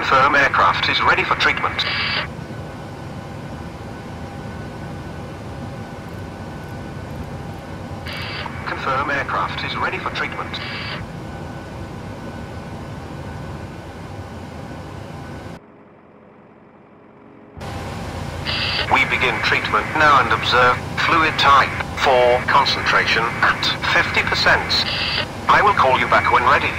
Confirm aircraft is ready for treatment. Confirm aircraft is ready for treatment. We begin treatment now and observe fluid type 4 concentration at 50%. I will call you back when ready.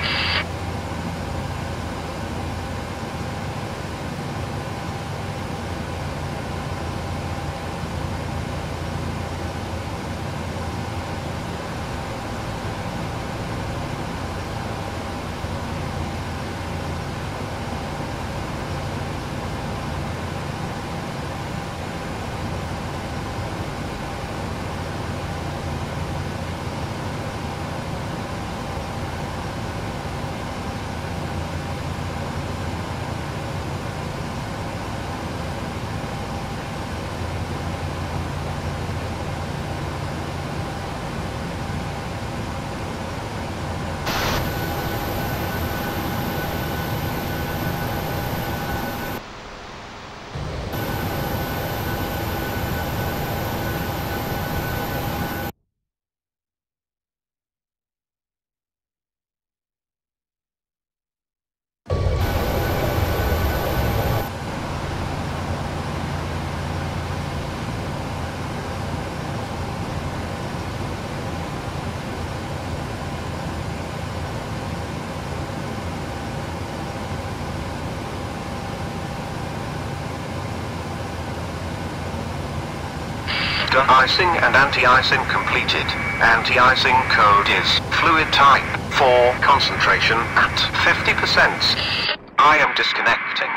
Icing and anti-icing completed. Anti-icing code is fluid type 4 concentration at 50%. I am disconnecting.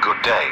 Good day.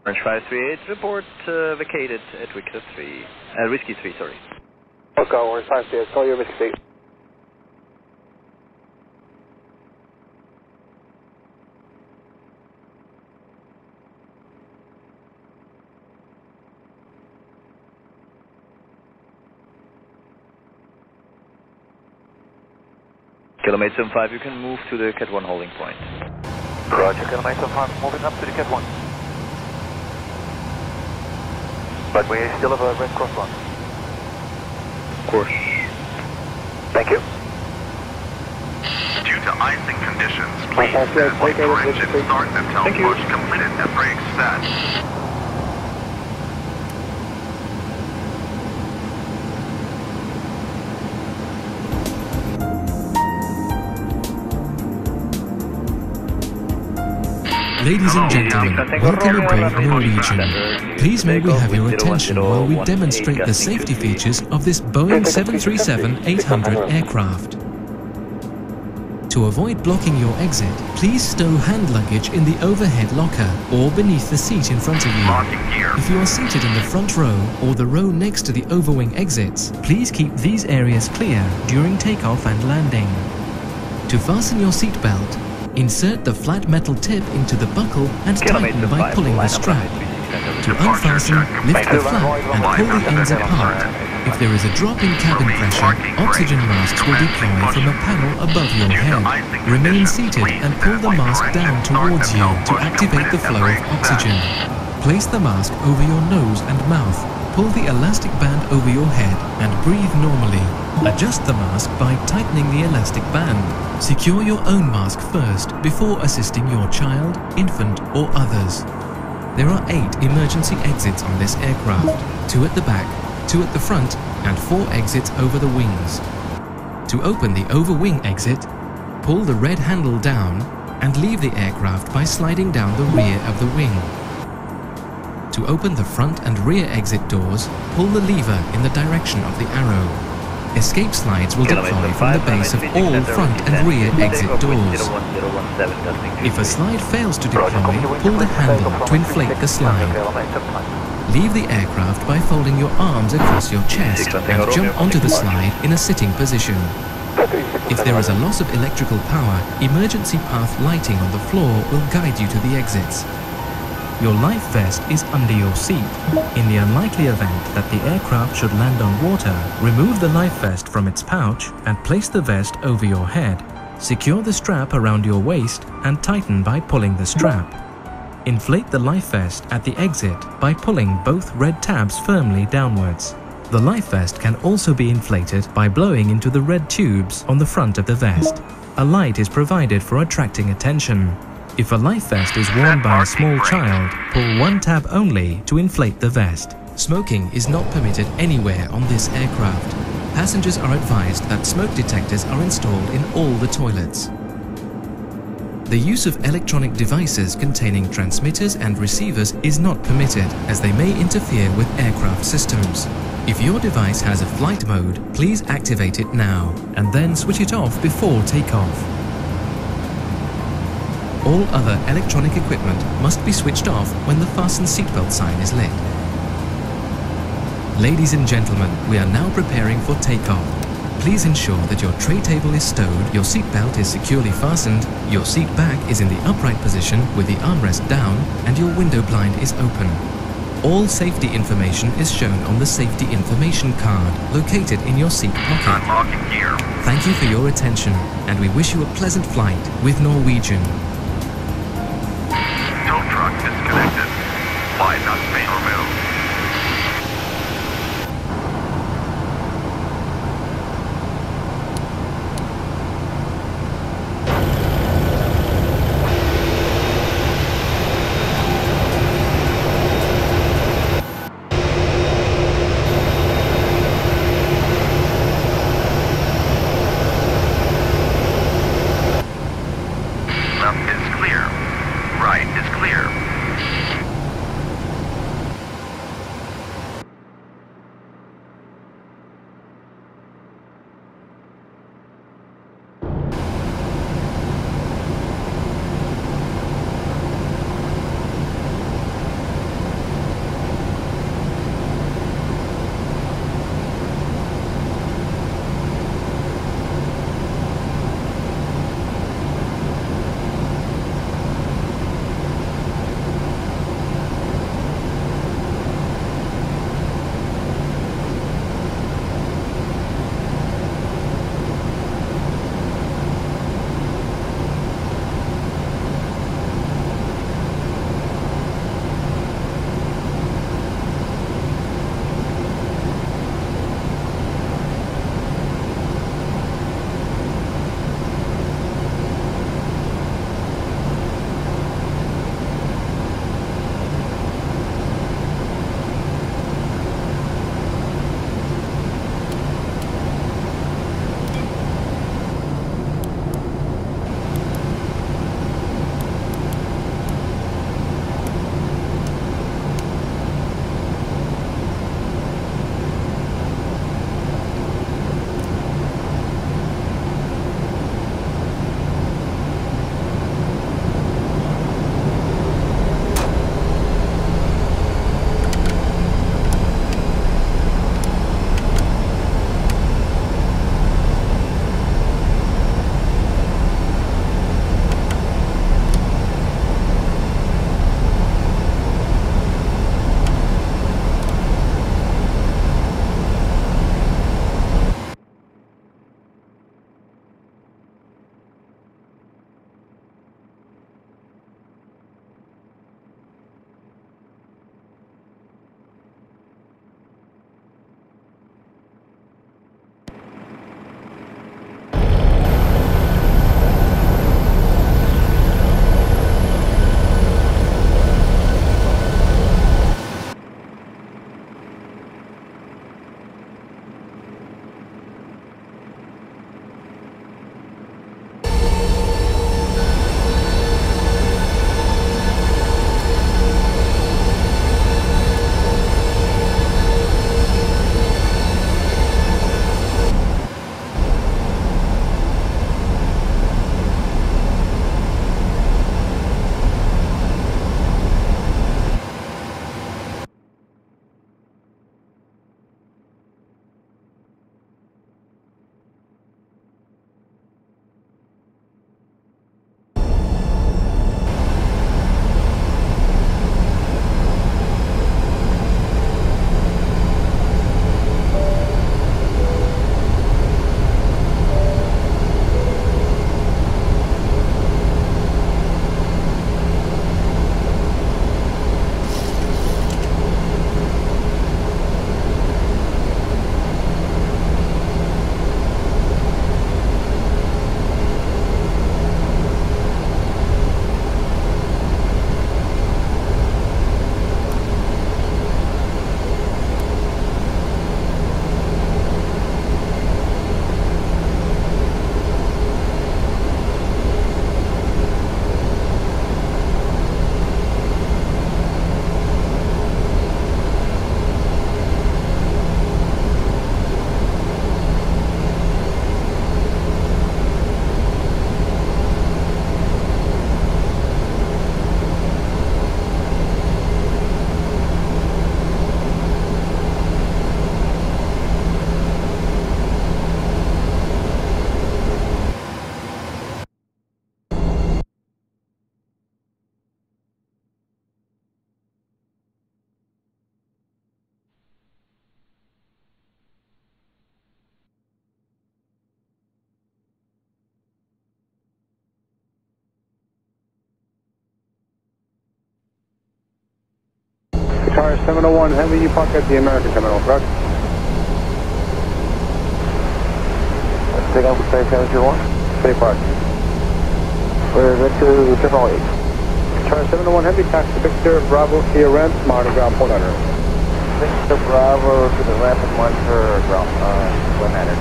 Orange 538, report vacated at Whiskey 3, sorry. Okay, Orange 538, call your Whiskey 3. Kilometer 75, you can move to the Cat 1 holding point. Roger, Kilometer 75, moving up to the Cat 1. But we still have a red cross one. Of course. Thank you. Due to icing conditions, please stand by for engine start until push completed and brakes set. Ladies and gentlemen, welcome aboard Norwegian. Please may we have your attention while we demonstrate the safety features of this Boeing 737-800 aircraft. To avoid blocking your exit, please stow hand luggage in the overhead locker or beneath the seat in front of you. If you are seated in the front row or the row next to the overwing exits, please keep these areas clear during takeoff and landing. To fasten your seatbelt, insert the flat metal tip into the buckle and tighten by pulling the strap. To unfasten, lift the flap and pull the ends apart. If there is a drop in cabin pressure, oxygen masks will deploy from a panel above your head. Remain seated and pull the mask down towards you to activate the flow of oxygen. Place the mask over your nose and mouth. Pull the elastic band over your head and breathe normally. Adjust the mask by tightening the elastic band. Secure your own mask first before assisting your child, infant or others. There are 8 emergency exits on this aircraft, 2 at the back, 2 at the front and 4 exits over the wings. To open the overwing exit, pull the red handle down and leave the aircraft by sliding down the rear of the wing. To open the front and rear exit doors, pull the lever in the direction of the arrow. Escape slides will deploy from the base of all front and rear exit doors. If a slide fails to deploy, pull the handle to inflate the slide. Leave the aircraft by folding your arms across your chest and jump onto the slide in a sitting position. If there is a loss of electrical power, emergency path lighting on the floor will guide you to the exits. Your life vest is under your seat. In the unlikely event that the aircraft should land on water, remove the life vest from its pouch and place the vest over your head. Secure the strap around your waist and tighten by pulling the strap. Inflate the life vest at the exit by pulling both red tabs firmly downwards. The life vest can also be inflated by blowing into the red tubes on the front of the vest. A light is provided for attracting attention. If a life vest is worn by a small child, pull one tab only to inflate the vest. Smoking is not permitted anywhere on this aircraft. Passengers are advised that smoke detectors are installed in all the toilets. The use of electronic devices containing transmitters and receivers is not permitted, as they may interfere with aircraft systems. If your device has a flight mode, please activate it now, and then switch it off before takeoff. All other electronic equipment must be switched off when the fasten seatbelt sign is lit. Ladies and gentlemen, we are now preparing for takeoff. Please ensure that your tray table is stowed, your seatbelt is securely fastened, your seat back is in the upright position with the armrest down, and your window blind is open. All safety information is shown on the safety information card located in your seat pocket. Unlocking gear. Thank you for your attention, and we wish you a pleasant flight with Norwegian. Tow truck disconnected. Flight nuts being removed. Car 701 Heavy, you park at the American Terminal, correct? Take out the same 701. Stay park. We're good to Terminal 8. Car 701 Heavy, taxi Victor Bravo Sierra Ramp, monitor ground 400. Victor Bravo to the left and monitor ground 100.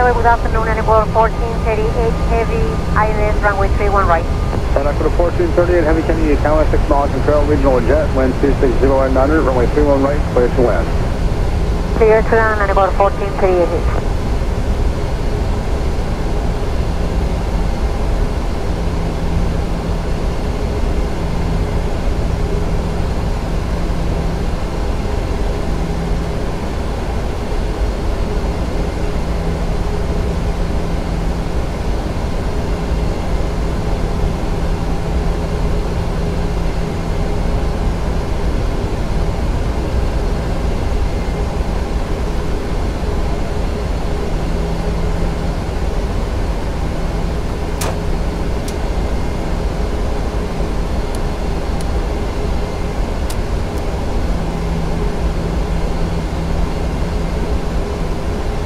Good afternoon, Ecuador 1438 Heavy, ILS runway 31 right. Ecuador 1438 Heavy, Kennedy, Tower 6 miles control, regional jet, wind 260 and 900, runway 31 right, clear to land. Clear to land, Ecuador 1438.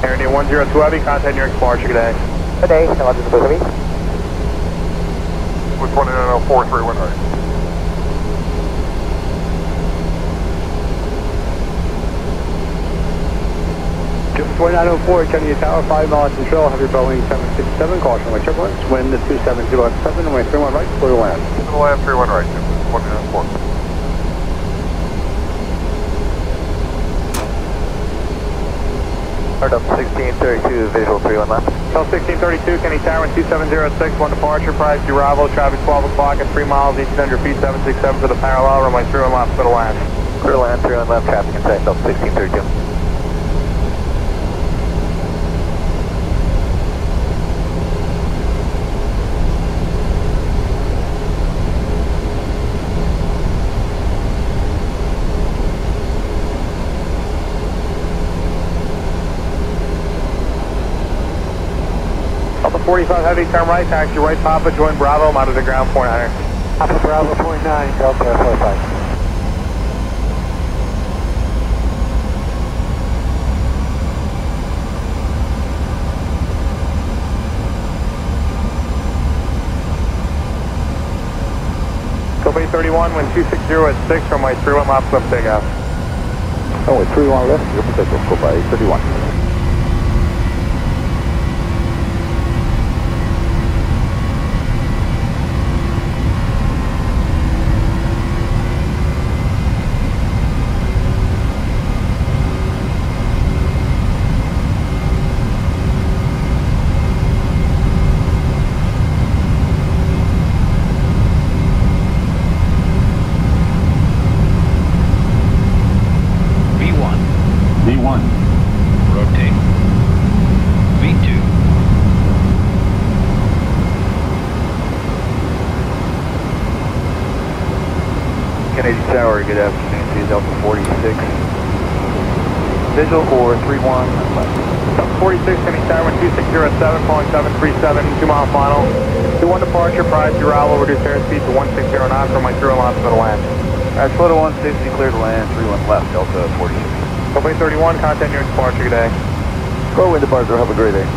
Air 102 Heavy, contact your departure, good day. Good day, hello, this is Heavy. With 2904, 31 right. Just 2904, Kennedy Tower, 5 miles control, have your Boeing 767, caution with turbulence, wind 270 at 7, runway 31 right, clear to land. To the land, 31 right, 2904. Start up 1632, visual 31 left. Call 1632, Kennedy Tower, 2706, one departure, price to Bravo, traffic 12 o'clock at 3 miles, 1,800 feet, 767 for the parallel, runway 31 left, clear to land. Clear to land, 31 left, traffic intact, up 1632. Alpha 45 Heavy, turn right, taxi right, Papa, join Bravo, monitor ground 49. Papa Bravo 49, Delta 45. Copay 31, wind 260 at 6, runway 31 left, left takeoff. Oh, 31 left, your potential, Copay 31. V1. Rotate. V2. Kennedy Tower, good afternoon, to Delta 46. Visual for 31 left. Delta 46, Kennedy Tower, 2607, calling 737, 2 mile final. 21 departure, price to Bravo, reduce airspeed to 160 knots, runway 31 left, for the land. Photo 160, clear to land, 31 left, Delta 46. Copay 31, contact your departure, good day. Go wind departure, have a great day.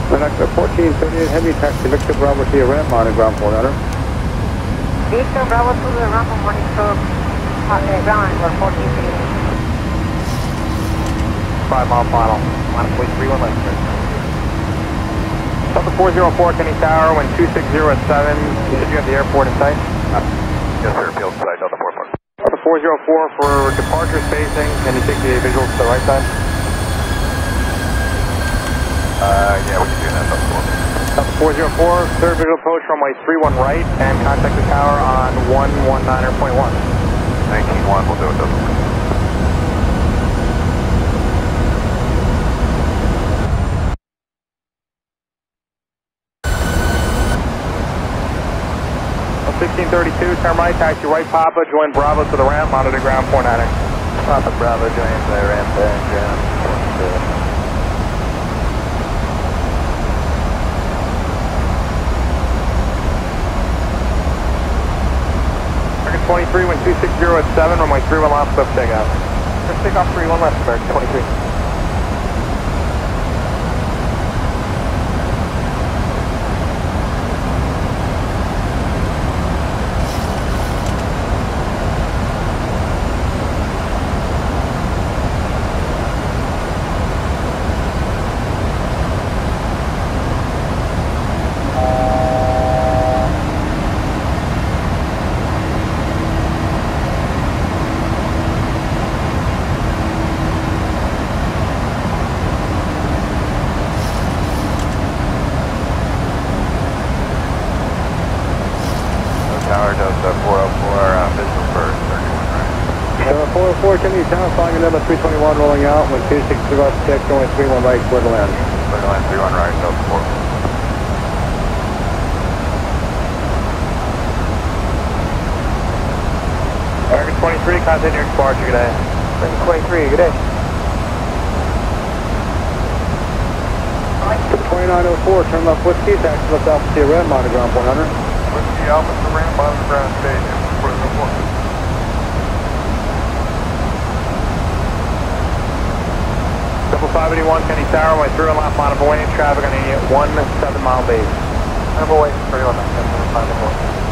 Connector 1438 Heavy, taxi Victor Bravo to your ramp, monitor ground 400. Victor Bravo to the ramp, monitor ground for 1438. 5 mile final. Line up, 31 left. Delta 404, Kenny Tower, wind 260 at 7. You said you have the airport in sight? Yes, sir. Field side, Delta 44. Delta 404 for departure spacing. Can you take the visuals to the right side? Yeah, we can do that, Delta 4. Delta 404, third visual approach, runway 31 right, and contact the tower on 119.1. 19.1, we'll do it, Delta 4. On 1632, turn right, taxi right, Papa, join Bravo to the ramp, monitor ground 49er. Papa Bravo, join the ramp and ground. American 23, wind 260 at 7, runway 31 left, swift takeoff. Swift takeoff 31 left, American 23. Tower Delta 404, visual for 31 right. Delta 404, Kenny Tower, flying November 321, rolling out, with 260 left, check, going 31 right, clear to land. Clear to land 31 right, Delta 404. American 23, contact your departure, good day. American 23, good day. 2904, turn left whiskey, taxi left Alpha Sierra Red, monitor ground 100. Whiskey Alpha to ramp, monitor ground station, for the report. Triple 581, Kenny Tower, way through and left, line of away, traffic on a 17 mile base. Line of away, 31 left, 5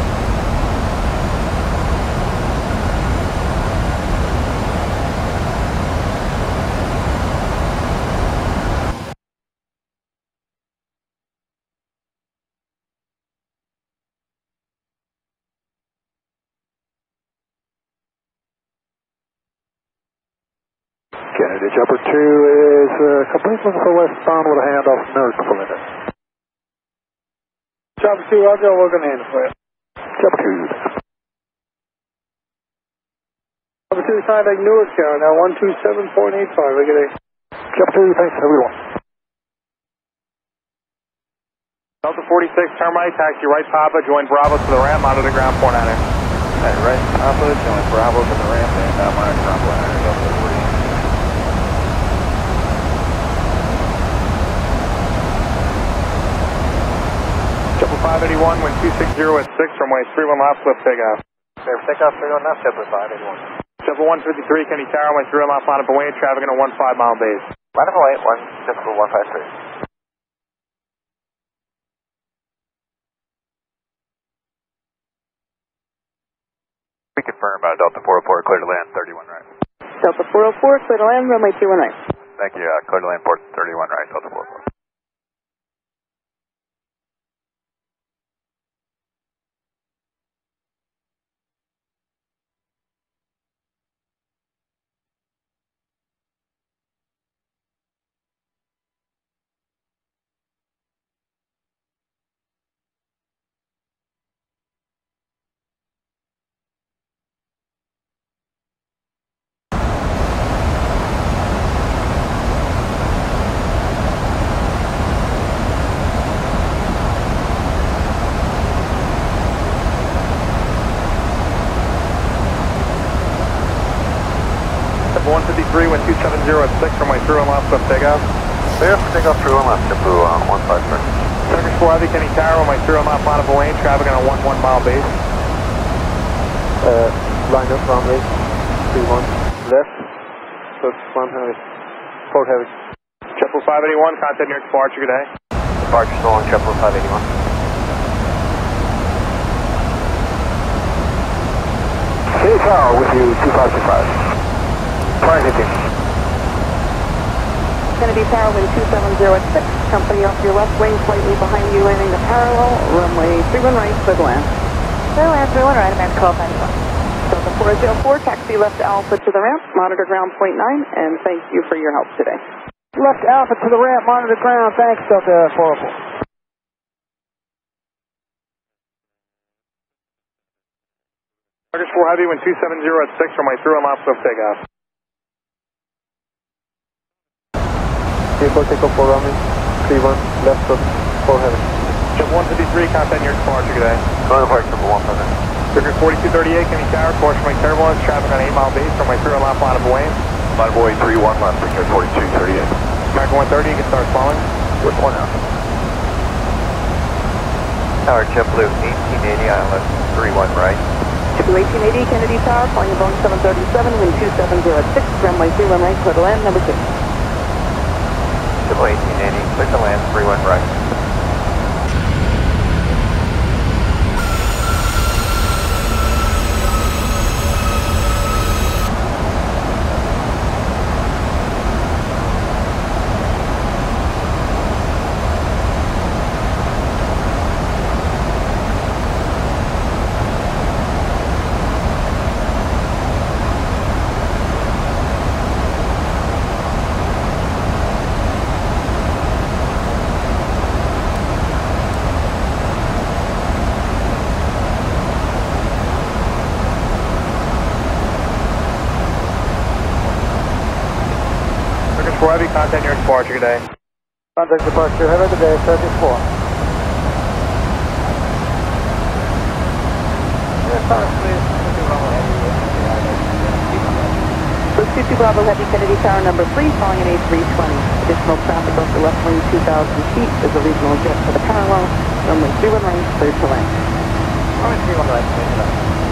Kennedy Chopper 2 is complete looking for westbound with a handoff nurse for minute. Chopper 2, Roger, we're going to handle for you. Chopper 2. Chopper 2, contact Newark Tower, now 127.85, regular. Chopper 2, thanks, everyone. Delta 46, turn right, taxi right, Papa, join Bravo to the ramp, monitor ground 49er. Right, Papa, join Bravo to the ramp and monitor ground 49er, Delta 40. Triple 581, wind 260 at 6, runway 31 left, swift takeoff. Clear for takeoff, 31 left, Triple 581. Triple 153, Kenny Tower, way 31 left, line up away, traffic in a 15 mile base. Line of away, 1, Triple 153. We confirm Delta 404, clear to land, 31 right. Delta 404, clear to land, runway 31 right. Thank you, clear to land, port 31 right, Delta 404. Triple 153, wind 270 at 6, runway 31 left, swift takeoff. Clear for takeoff, 31 left, Triple 153. Turkish 4 Heavy, Kenny Tower, runway 31 left, line up away, traffic on a 11 mile base. Line up, runway 31 left, so it's 1 heavy, Port Heavy. Triple 581, contact your departure, good day. Departure still on Triple 581. Kenny Tower with you, 270 at 6. Company off your left wing, slightly behind you, landing to parallel. Runway 31 right, clear to land. Clear land, 31 right, American 1291. Delta 404, taxi left Alpha to the ramp, monitor ground point 9, and thank you for your help today. Left Alpha to the ramp, monitor ground. Thanks, Delta 404. Turkish 4 Heavy, wind 270 at 6, runway 31 left, swift takeoff. Vehicle takeoff for runway 31 left of 4 Heavy. Jet 153, contact your departure today. Going to park number 1 for that. Turkish 4238, Kenny Tower, course runway turbulence, traffic on 8 mile base, runway 31 left, line of away. Line of way 31 left, Turkish 4238. American 130, you can start following. With 1 out. Tower JetBlue 1880, island 31 right. JetBlue 1880, Kennedy Tower, flying a Boeing 737, wind 270 at 6, runway 31 right, clear to land, number 6. JetBlue 1880, clear to land 31 right. Heavy, contact your departure today. Contact departure, have a good day, Turkish 4. First 50 Bravo Heavy, Kennedy Tower number 3, falling at A320. Additional traffic off the left wing 2,000 feet is a regional jet for the parallel. Runway 31 right, clear to land. Runway 31 right, clear to land.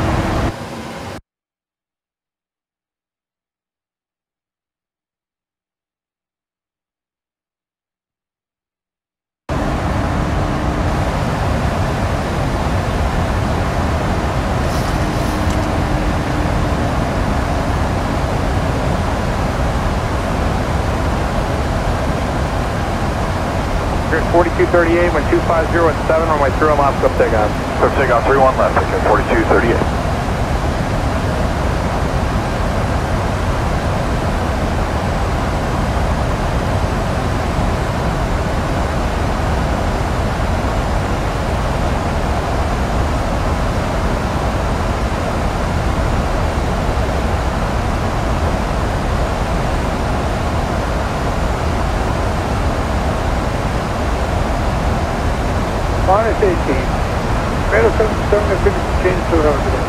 Turkish 4238, wind 250 at 7, runway 31 left, swift takeoff. Swift takeoff 31 left, Turkish 4238. Minus 18. Radar 750 change to the road today.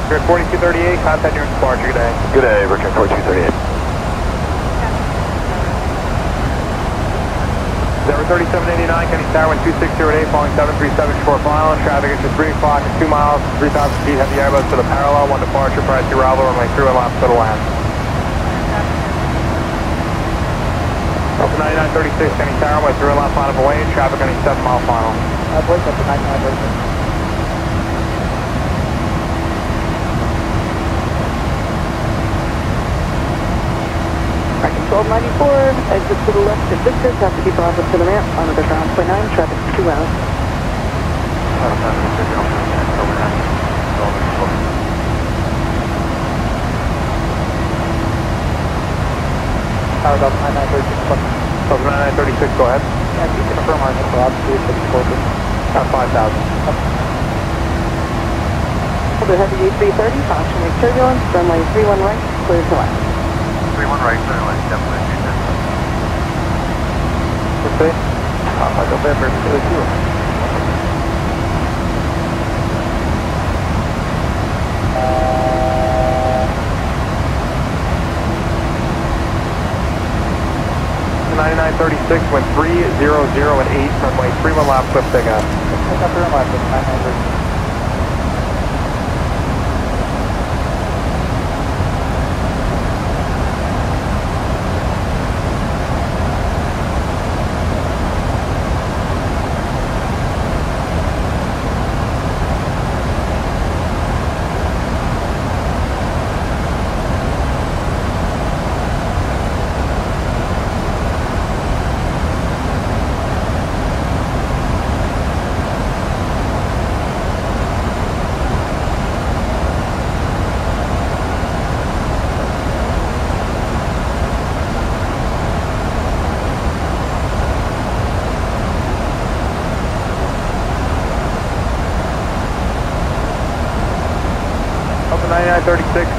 Turkish 4238, contact your departure today. Good day, Richard 4238. 3789, Kenny Tower, wind 260 at 8, falling 737 short final. Traffic at 3 o'clock at 2 miles, 3,000 feet, heavy airbus to the parallel, 1 departure, price to arrival, runway 31 left to the land. Delta 9936, Kenny Tower, way 31 left line of away, traffic on a 7 mile final. I believe that's the 9936. American 1294, exit to the left at Victor, traffic keep off to the ramp, monitor ground point 9, traffic 2 hours. Tower Delta 9936. Delta 9936, go ahead. Yeah, you can confirm our initial altitude for the corporate. 5,000. Delta Heavy A330, caution with turbulence, runway 31 right, clear to land. 31 right, clear to land, definitely. Okay. November 02. Delta 9936, went 300 at 8, runway 31 left, swift takeoff. Take up your left, 900.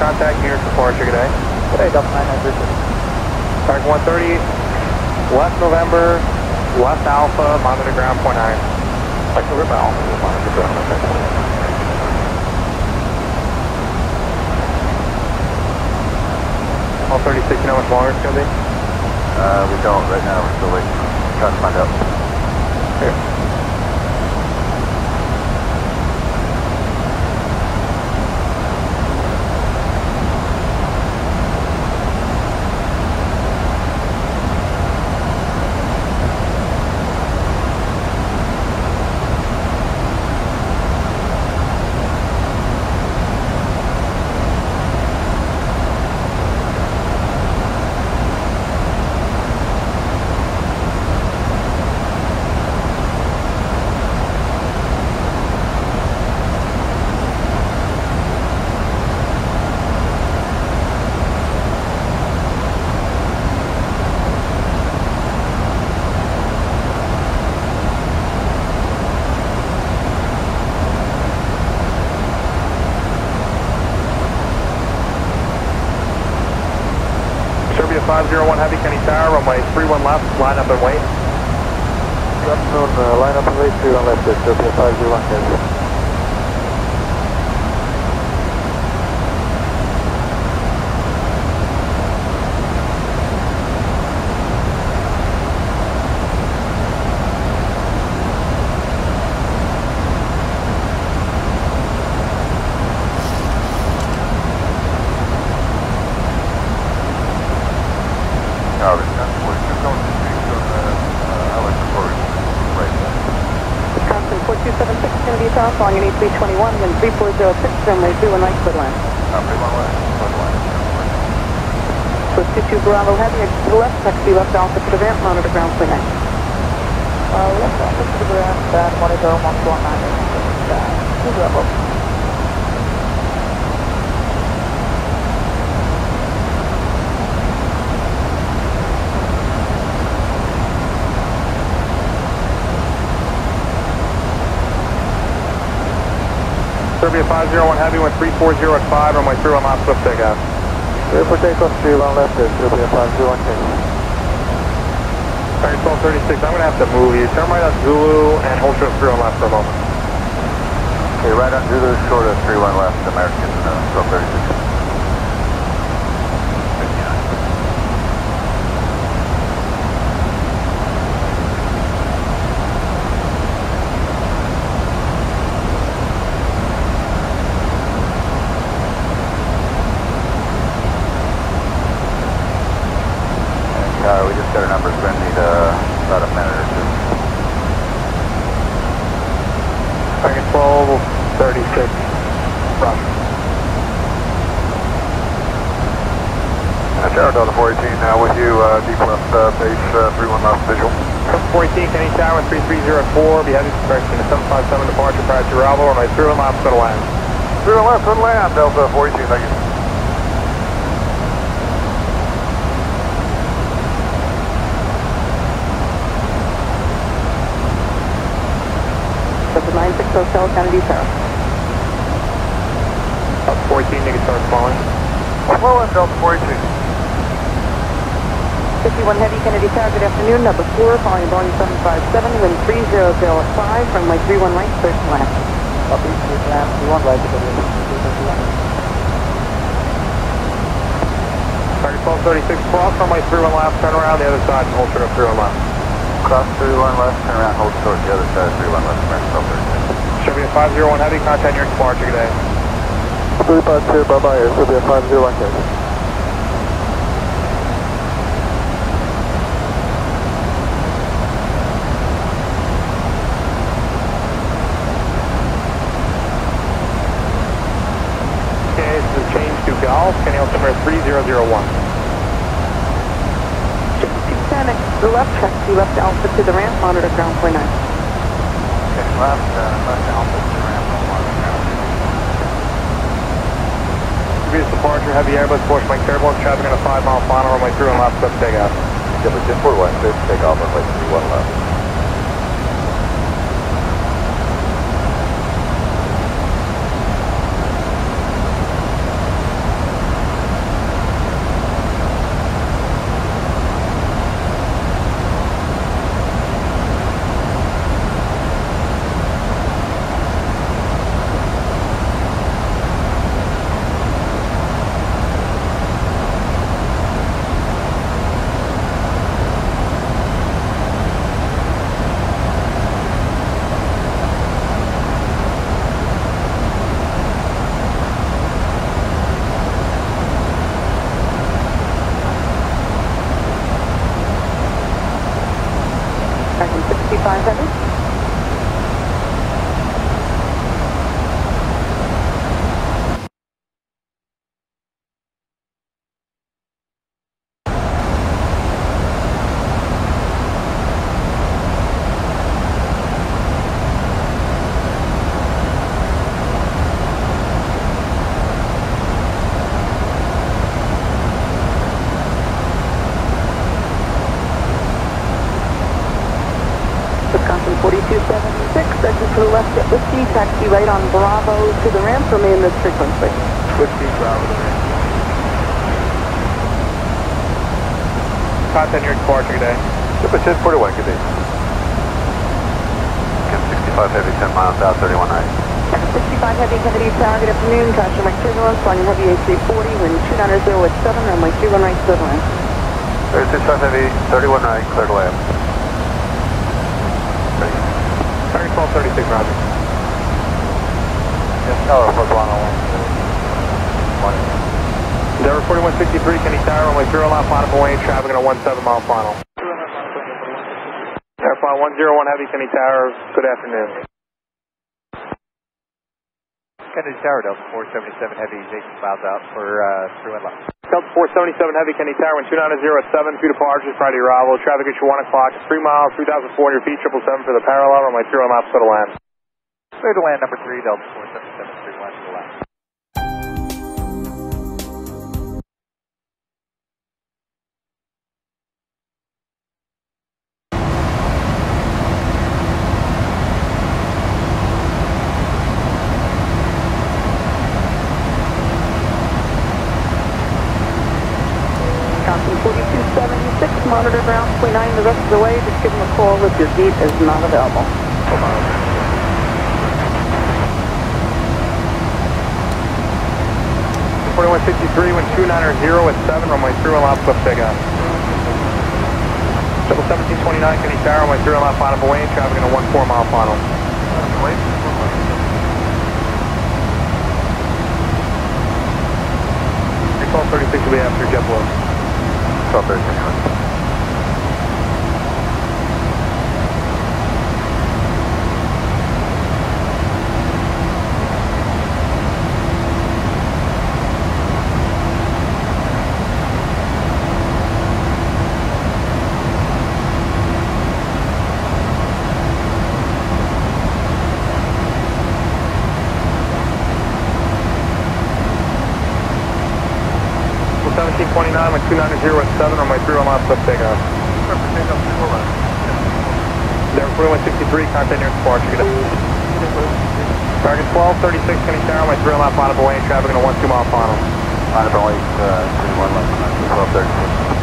contact near departure today. Today, Delta 900. Target 130, left November, left Alpha, monitor ground, point 9. Left November, Alpha, monitor ground, point 9. All 36, you know how much longer it's going to be? We don't right now. We're still waiting. Trying to find out. Here. Serbia 501 Heavy, Kenny Tower, runway 31 left, line up and wait. Good afternoon, line up and wait, 31 left, Serbia 501 Heavy. Following an A321, wind 3406, runway 31 right, clear line. Swift 22 Bravo Heavy, exit to the left, taxi left Alpha to the ramp, monitor ground, clear line. Left Alpha to the ramp, bad monitor 119, 2 Bravo. Serbia 501 Heavy, went 340 at 5, runway 31 left, swift takeoff. Clear for takeoff, 31 left, Serbia 501 Heavy. Target 1236, I'm going to have to move you. Turn right on Zulu and hold short of 31 left for a moment. Okay, right on Zulu, short of 31 left, American 1236. We just got our numbers. We're going to need about a minute or two. Target 1236, roger. Tower Delta 418 now with you, deep left base, 31 left visual. 418, Kenny Tower, 3304, be headed direction to 757 departure prior to arrival, runway 31 left, go to land. 31 left, go to land, Delta 418, thank you. Delta 96 Hotel, Kennedy Tower. Delta 418, you can start falling. Slow in Delta 418. 51 Heavy, Kennedy Tower, good afternoon, number 4, following Boeing 757, wind 3005, runway 31 right, clear to land. Copy, clear to land, 31 right, Target 1236, cross runway 31 left, turn around the other side and hold short of 31 left. Cross 31 left, turn around, hold short the other side, 31 left, American 1236. Serbia 501 Heavy, contact your departure today. 352, bye-bye, Serbia 501 Heavy. Okay, this is a change to Golf, Kenny altimeter 3001. 6210, exit to the left, taxi left Alpha to the ramp, monitor ground 49. Okay, left Alpha to the ramp, monitor ground. Previous departure, heavy Airbus, Porsche Mike Turbulence, traffic on a 5-mile final, runway 31 left, swift takeoff. Yeah, but 1041, clear to take off, runway 31 left. 55 Heavy. Wisconsin 4276, exit to the left at Whiskey, taxi right on Bravo to the ramp, remain this frequency. Whiskey, Bravo to the ramp. Contact your departure, good day. Super 41, good day. Again, 65 Heavy, 10 miles out, 31 right. 65 Heavy, Kennedy Tower, good afternoon, caution Mike turbulence, flying Heavy A340, wind 290 at 7, runway 31 right, clear to land. 65 Heavy, 31 right, clear to land. Target 1236, Roger. Yes, tower, for Toronto 1. Endeavor 4163, Kennedy Tower, runway 0 left, final away, traffic at a 17 mile final. Airfly 101 Heavy, Kennedy Tower, good afternoon. Kennedy Tower, Delta 477 Heavy, 18 miles out for 31 left. Delta 477 Heavy, Kennedy Tower, wind 290 at 7, 2 departures, Friday arrival, traffic at your 1 o'clock, 3 miles, 3,400 feet, 777 for the parallel, runway 0 left, clear to land. Clear to land, number 3, Delta 477, 31 to the left. Wisconsin 4276, monitor ground 29 the rest of the way, just give them a call if your gate is not available. 4163, wind 290 at 7, runway 31 left, cliff takeoff. 1729, Kennedy Tower, runway 0 left, final away, traffic at a 14 mile final. 1236 will be after JetBlue. 1236. With 290 at 7, runway 31 left, cliff takeoff. Endeavor 4163, contact near departure, good day. Target 1236, Kennedy Tower, runway 3 left, final away, traffic in a 12 mile final. Final away, 31 left, 1236.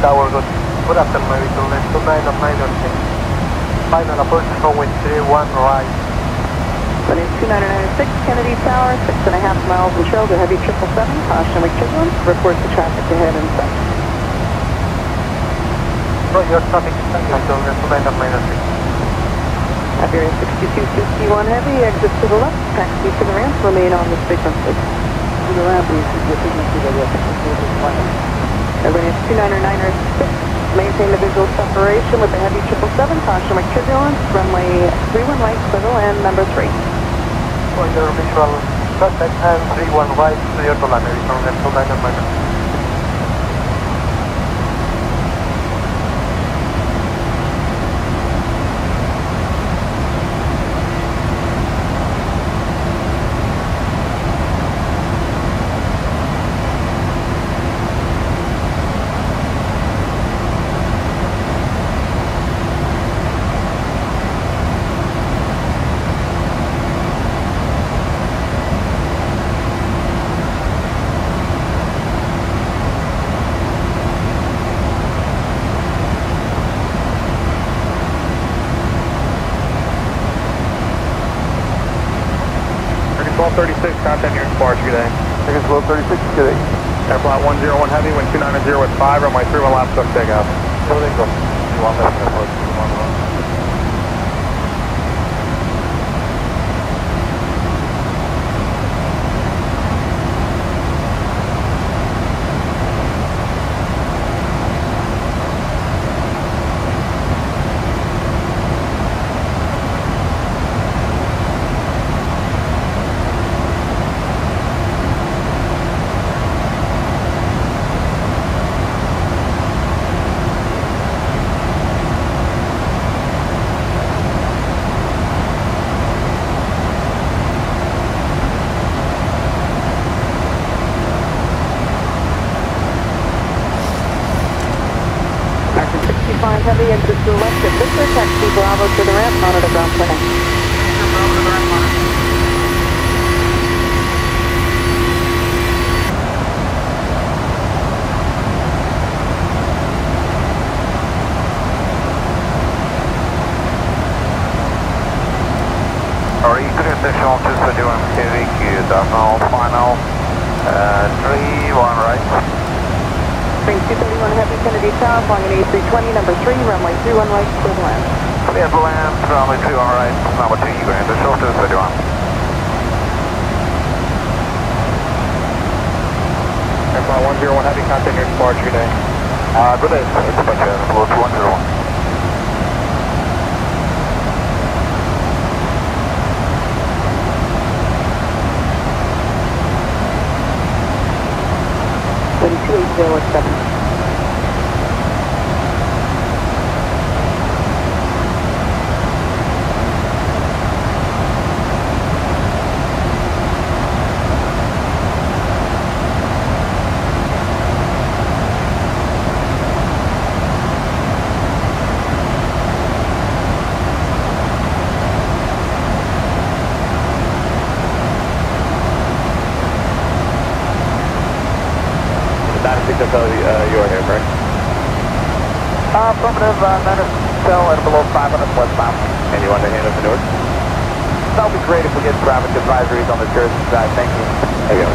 Tower, good afternoon, Meriton, 29 of 906. Final approach is runway 31 right. Runway 2996, Kennedy Tower, 6.5 miles in trail to Heavy 777, caution Mike turbulence, report the traffic ahead and south. Roger, traffic is Meriton, 29 of 906. Iberia 6251 Heavy, exit to the left, taxi to the ramp, remain on this frequency. To the ramp, you see the frequency that we have. Iberia 299 maintain the visual separation with the Heavy 777, caution Mike turbulence, runway 31 right, clear to land, number 3. For your visual suspect and 31 right, clear to land, Meriton, 29 of 906. Contact near departure, good day. Again, 1236, good day. Airfly 101 Heavy, wind 290 at 5, runway 31 left, cliff takeoff. One left, approach, 1 left. exit to the left at Victor, taxi Bravo to the ramp, monitor ground plan. Bravo to the ramp, monitor. Regression to Sudan Civic, Darnall, final, 3-1 right. Spring 231 Heavy, Kennedy Tower, flying an A320, number 3, runway 31 right, clear to land. Clear to land, runway 31 right, number 2, Regression to Sudan. Airport 101 Heavy, contact your departure today. Good day, departure, float 101. Wind 280 at 7. You're here, correct? Affirmative, Cell at below 500 westbound. And you want to hand up the north? That would be great if we get traffic advisories on the Jersey side. Thank you. Okay.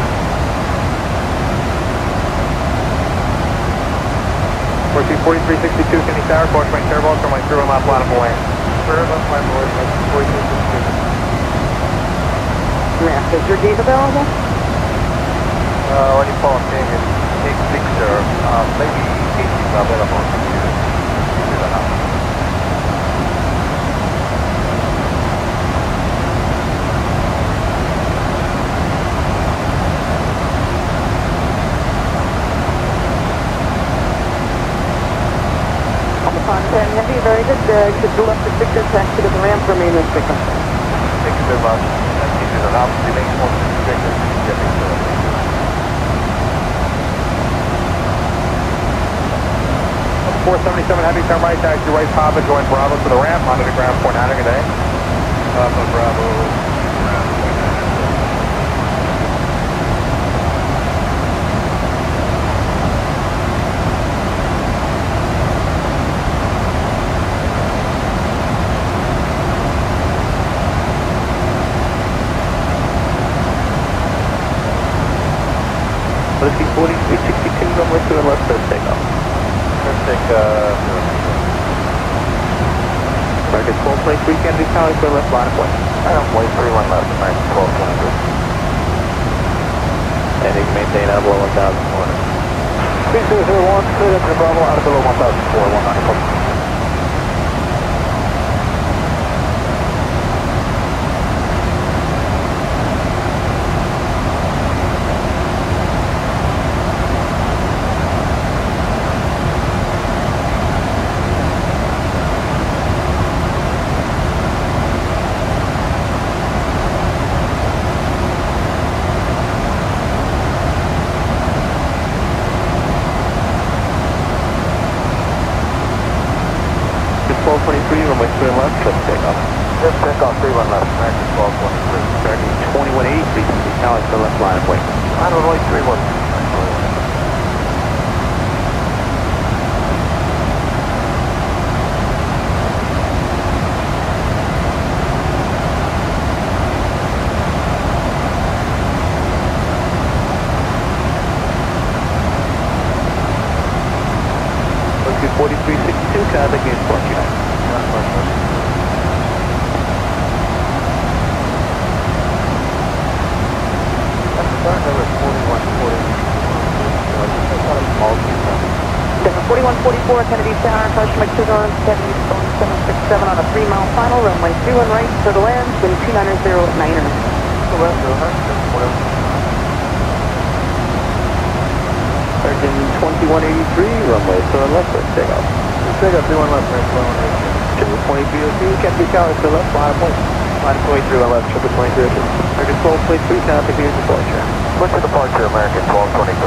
4362, Kennedy Tower, course range turbo, from my through and left line of land. Through and left line of land, 4362. Ramp, is your gate available? What do you call it? Big picture, maybe 80 is available to you. Contact Heavy, very good. Exit to left at Victor, taxi to the ramp, remain in frequency. Thank you very much. This is an remain on the frequency. 477 Heavy, turn right, taxi right, Papa, join Bravo to the ramp, onto the ground, Point Hattinger today. Papa, Bravo, ground, Point Hattinger. Policy 4362, runway 2 and left, first takeoff. Target 12.3 Kennedy Tower, clear left line of way. Runway 31 left, American 12.3. And you can maintain out below 1,000 corner. 3001, clear into Bravo, out of below 1,004, 194. Runway 3 left, let's take off. Just take off, 31 left, American 1223. Starting 2183, Kennedy Tower, to the left line of way. Runway 31. Looking 4362, contact unit 49. Number 4144, Kennedy Tower, approach Mike-Tudor, 767 on a 3-mile final, runway 31 right, clear to land, wind 290 at 9er. Virgin 2183, runway 7 left, let's take off. Take off, 31 left, right, 2302, Kennedy Tower, to the left, line of point. Line 23 left, 2302. American 12.3, contact unit departure. What's the departure, American 1223?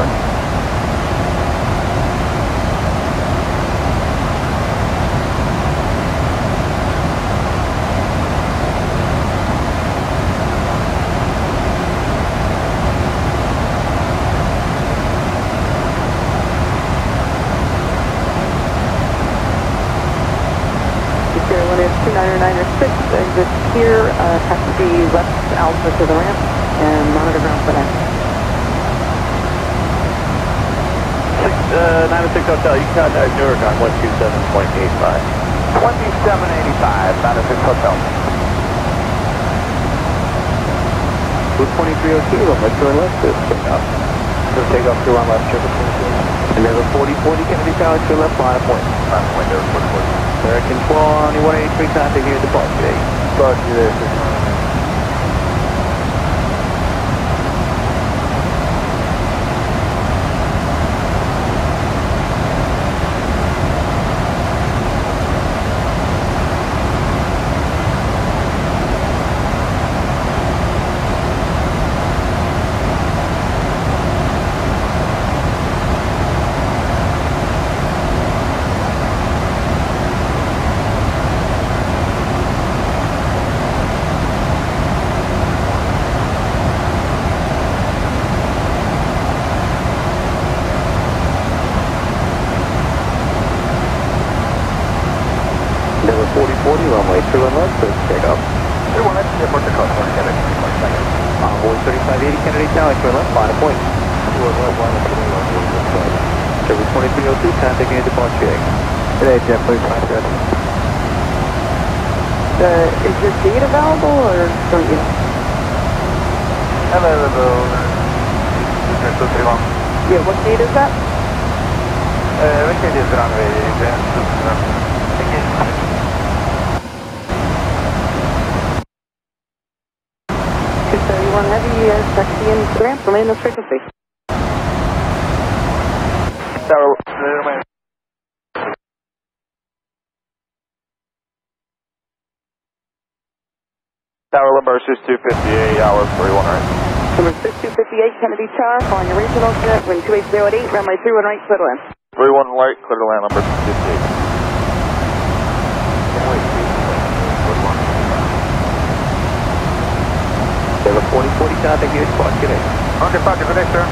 one is 29906, exit here, taxi left Alpha to the ramp, and monitor ground for that. 906 Hotel, you can contact Newark on 127.85. 2785, 906 Hotel. With 2302, runway 2 and left, takeoff. So takeoff 2 on left, 722. Level 4040, Kennedy Tower, 2 left, line of point. Line of point, there, 4040. American 2183, contact here, departure date. Departure there, 619. Level 4040, runway 2 and left, takeoff. 21, let's report the coast, Kennedy, 1 second. Envoy 3580, Kennedy Tower, 2 and left, line of point. 2 and left, line of point. Level 2302, contact here, departure date. Today, Jeff, please, fine, good. Is your gate available, or don't you? Available. Yeah, what gate is that? Which gate is runway? Heavy, taxi in to the ramp, remain this frequency. Tower Limburger 258, hour 31 right. Number 6258, Kennedy Tower, calling your regional jet, wind 2808, runway 31 right, clear to land. 31 right, clear to land, number 258. Level 4040, contact here, departure date. Okay, Falcon, good day, sir.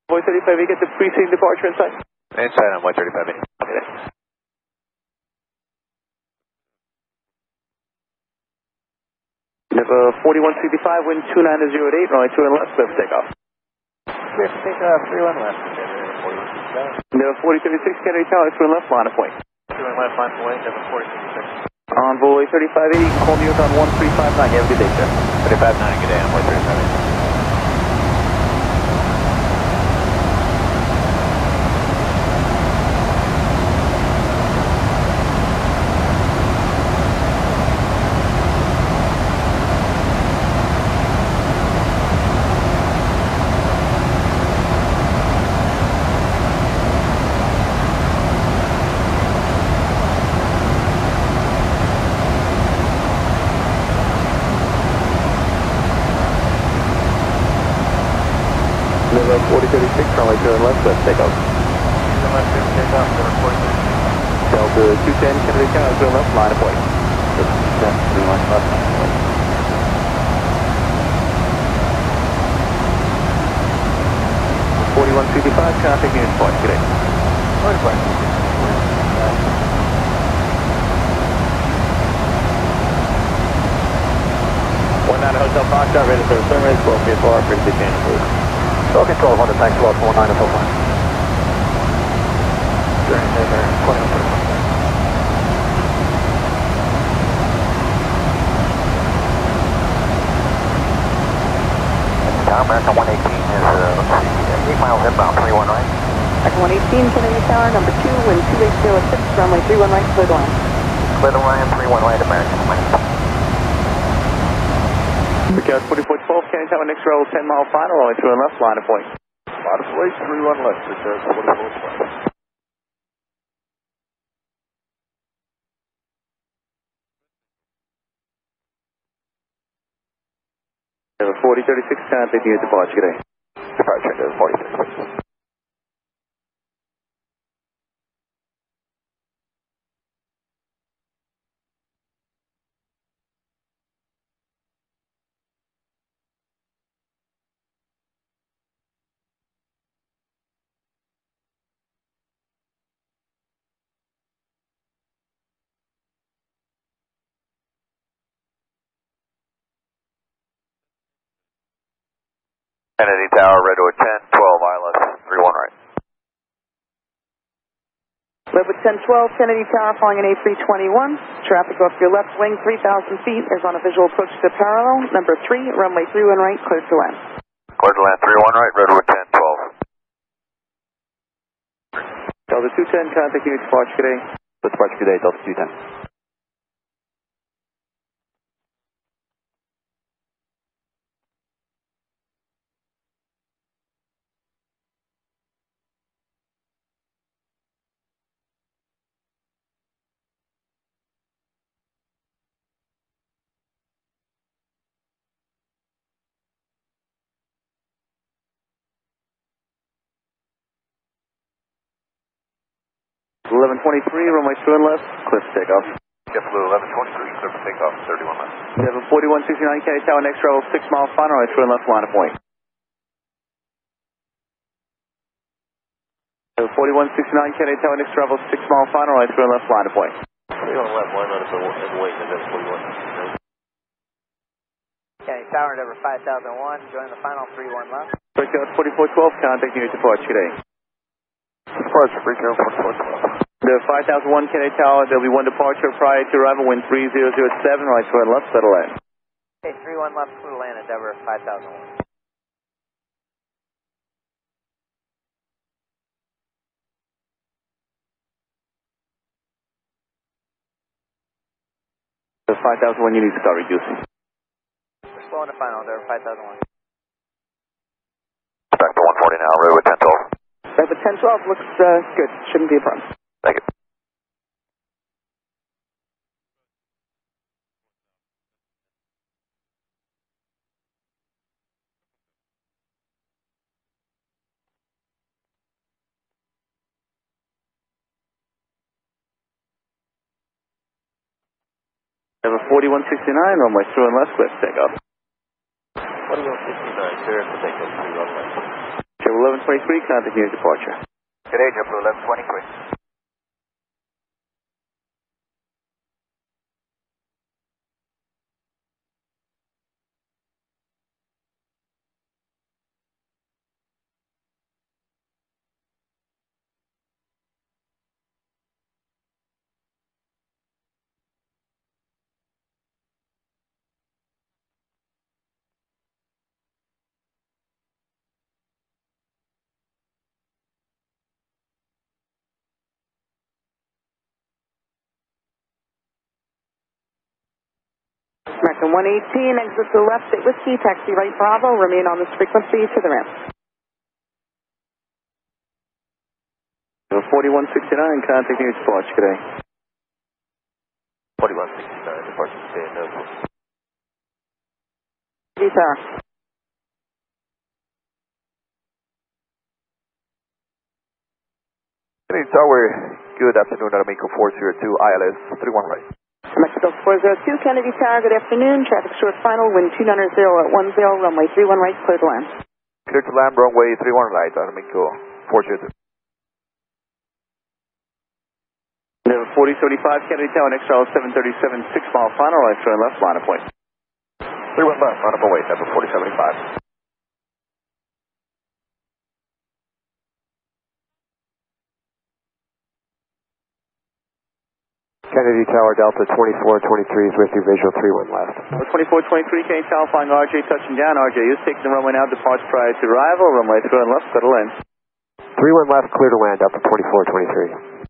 Envoy 35, we get the pre-scene departure inside. Inside on 135. Okay. Level 4165, wind 2908, runway 2 and left, left takeoff. Clear for takeoff, 31 left. Level 4036, Kennedy Tower, 2 and left, line of point. 2 and left, line of point, level 4036. Envoy 3580, you can call New York on 1359, you have a good day, sir. 359, good day, Envoy 3580. Level 4036, runway 2 and left, left takeoff. Left, takeoff, level 4036. Delta 210, Kennedy Tower, 2 and left, line of point. 210, line left, line of point. 4165, contact unit point, good day. Good point. 19 Hotel Foxtrot, ready for the sunrise, 12 feet far, frequency change, please. Okay, 1200, thanks a lot, 49 until 5. Journey saver, 21. Tower American 118 is, let's see, 8 miles inbound, 31 right. American 118, Kennedy Tower, number 2, wind 2806, runway 31 right, clear to land. Clear to land, 31 right, American 118. Because 4412, Kennedy Tower, next roll, 10 mile final, runway 2 and left, line of point. Line of point, 31 left, because 4412. 4036, contacting you at departure, good day. Departure, 4036. Kennedy Tower, Redwood 10, 12, ILS 31 right. Redwood 1012, Kennedy Tower, flying an A321. Traffic off your left wing, 3,000 feet, is on a visual approach to parallel. Number 3, runway 31 right, clear to land. Clear to land 31 right, Redwood 10, 12. Delta 210, contacting you at departure, good day. Departure, good day, Delta 210. .1123, runway 2 and left, clear for takeoff. JetBlue 1123, clear for takeoff, 31 left. 4169, Kennedy Tower, next travel 6 miles final, right 2 and left, line of point. 4169, Kennedy Tower, next travel 6 miles final, right 2 and left, line of point. 31 left, line up and wait, and then 41. Kennedy Tower, Endeavor 5001, join the final 31 left. Breakout 4412, contacting you at departure, good day. Departure, breakout 4412. The 5001 Kennedy Tower, there'll be one departure prior to arrival, wind 3007, right 2 and left, settle in. Okay, 31 left, clear to land, Endeavor 5001. The 5001, you need to start reducing. We're slowing the final, Endeavor 5001. Back to 140 now, Redwood 1012. Redwood 1012 looks good, shouldn't be a problem. Thank you. Number 4169, runway 2 and left, clear for takeoff. 4169, clear for takeoff, 3 runway. JetBlue 1123, contacting you at departure. Good day, JetBlue 1123. American 118, exit to the left at Whiskey, taxi right Bravo, remain on this frequency to the ramp. Number 4169, contacting you at departure, good day. 4169, departure stay at Nova. Kennedy Tower. Kennedy Tower, good afternoon, Amico 402, ILS 31 right. Mexico 402, Kennedy Tower, good afternoon. Traffic short final, wind 290 at 10, runway 31 right, clear to land. Clear to land, runway 31 right, Amico 402. Number 4075, Kennedy Tower, next travel 737, 6 mile final, right 2 and left, line of point. 31 left, line up and wait, number 4075. Kennedy Tower, Delta 2423 is with you, visual 31 left. 2423, Kennedy Tower, flying RJ, touching down. RJ is taking the runway now, departs prior to arrival, runway 2 and left, settle in. 31 left, clear to land, Delta 2423.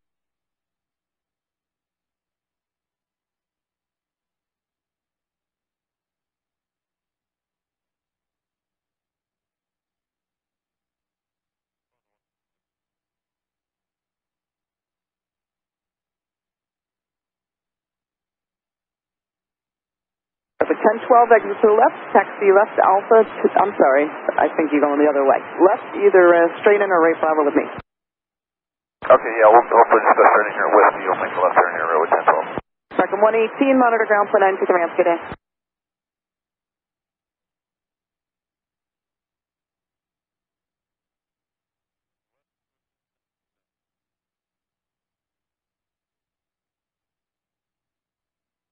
Traffic 1012, exit to the left, taxi left Alpha, I'm sorry, I think you're going the other way. Left, either straight in or right Bravo with me. Okay, yeah, we'll hopefully just start turning here west. You'll make the left turn here, road 1012. American 118, monitor ground point 9 to the ramp, good day.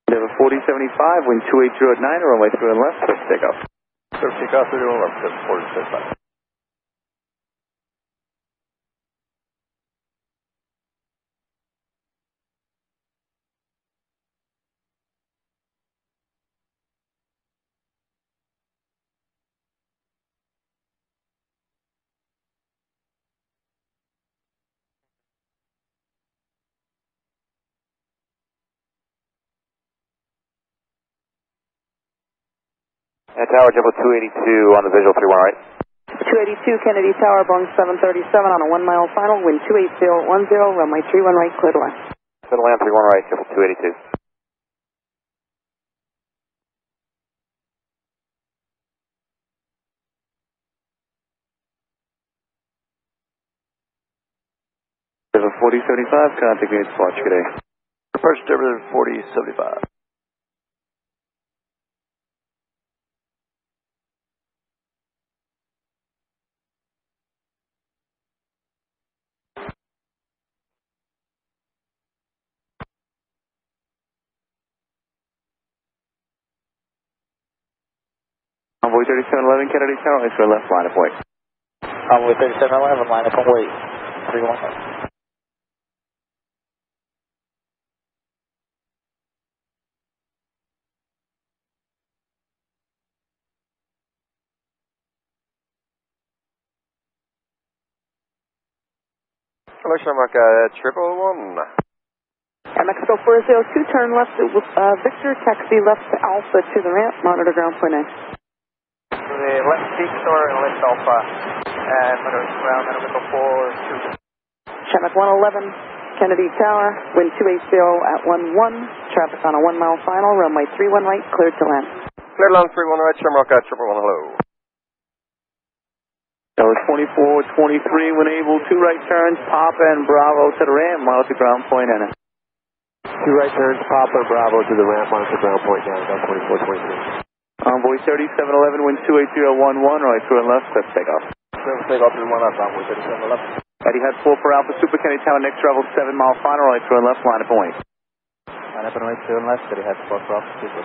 Level 4075, wind 280 at 9, runway through and left, let's take off. So take off through the left, 4075. And Tower, Jumbo 282 on the visual, 31 right. 282 Kennedy Tower, Boeing 737 on a 1 mile final, wind 28010, runway 31 right, clear to land. Clear to land, 31 right, Jumbo 282. Level 4075, contact units, watch, good day. Approach Denver 4075. Envoy 3711, Kennedy Tower, let's go left line of way. Envoy 3711, line up and wait. 3-1. Selection mark, 111. Mexico 402, turn left, Victor, taxi left to Alpha to the ramp, monitor ground point 9. The left Victor and left Alpha, and monitor ground, and Echo 42. Chinook 111, Kennedy Tower, wind 280 at 11, traffic on a 1 mile final, runway 31 right, cleared to land. Clear land, 31 right, Shamrock, 111, hello. Tower 2423, when able, 2 right turns, Papa and Bravo to the ramp, monitor ground point N. 2 right turns, Papa, Bravo to the ramp, monitor ground point down, about 2423. Envoy 3711, wind 28011, right through and left, let's take off. Take off through 1 left, Envoy 3711. Eddie had 4 for Alpha Super Kennedy Tower, next travel 7 mile final, right through and left, line up and wait. Line up and wait, through and left, Eddie had 4 for Alpha Super.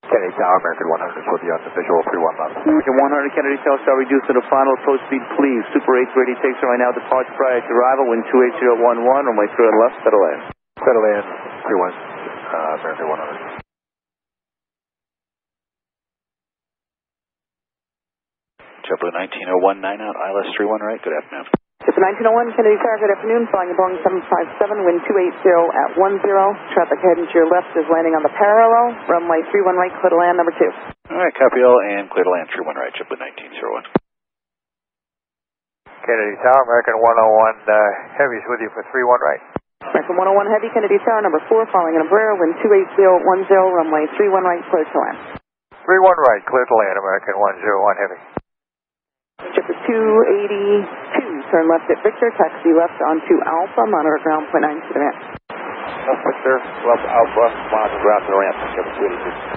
Kennedy Tower, American 100 will be on the visual 31 left. American 100, Kennedy Tower, shall reduce to the final approach speed, please. Super 8 ready, takes right now, departure prior to arrival, wind 28011, runway through and left, settle in. Settle in, 31, American 100. JetBlue 19019 out, ILS 31 right, good afternoon. It's 1901, Kennedy Tower, good afternoon, flying a Boeing 757, wind 280 at 10, traffic heading to your left is landing on the parallel, runway 31 right, clear to land, number 2. Alright, copy all, and clear to land, 31 right, JetBlue 1901. Kennedy Tower, American 101, Heavy's with you for 31 right. American 101 Heavy, Kennedy Tower, number 4, following an Embraer, wind 28010, runway 31 right, clear to land. 31 right, clear to land, American 101 Heavy. Ship is 282, turn left at Victor, taxi left onto Alpha, monitor ground point 9 to the ramp. Left Victor, left Alpha, monitor ground to the ramp, Ship 282.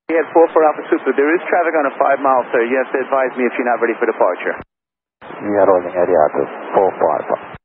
He had 4 for Alpha Super. There is traffic on a 5 mile, sir. You have to advise me if you're not ready for departure. Yeah, rolling Eddie 4-5.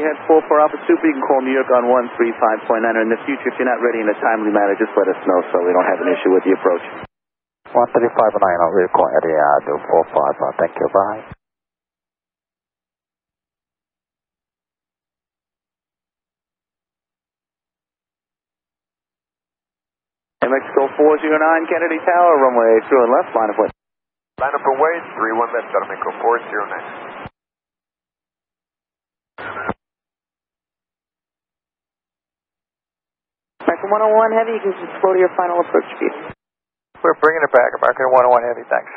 head 44 Alpha Super. You can call New York on 135.9. In the future, if you're not ready in a timely manner, just let us know so we don't have an issue with the approach. 135.9, I'll require the 245. Thank you, bye. Mexico 409, Kennedy Tower, runway through and left, line of way. Line up runway 31 left, Mexico 409. American 101 Heavy, you can just slow to your final approach speed. We're bringing it back, American 101 Heavy, thanks.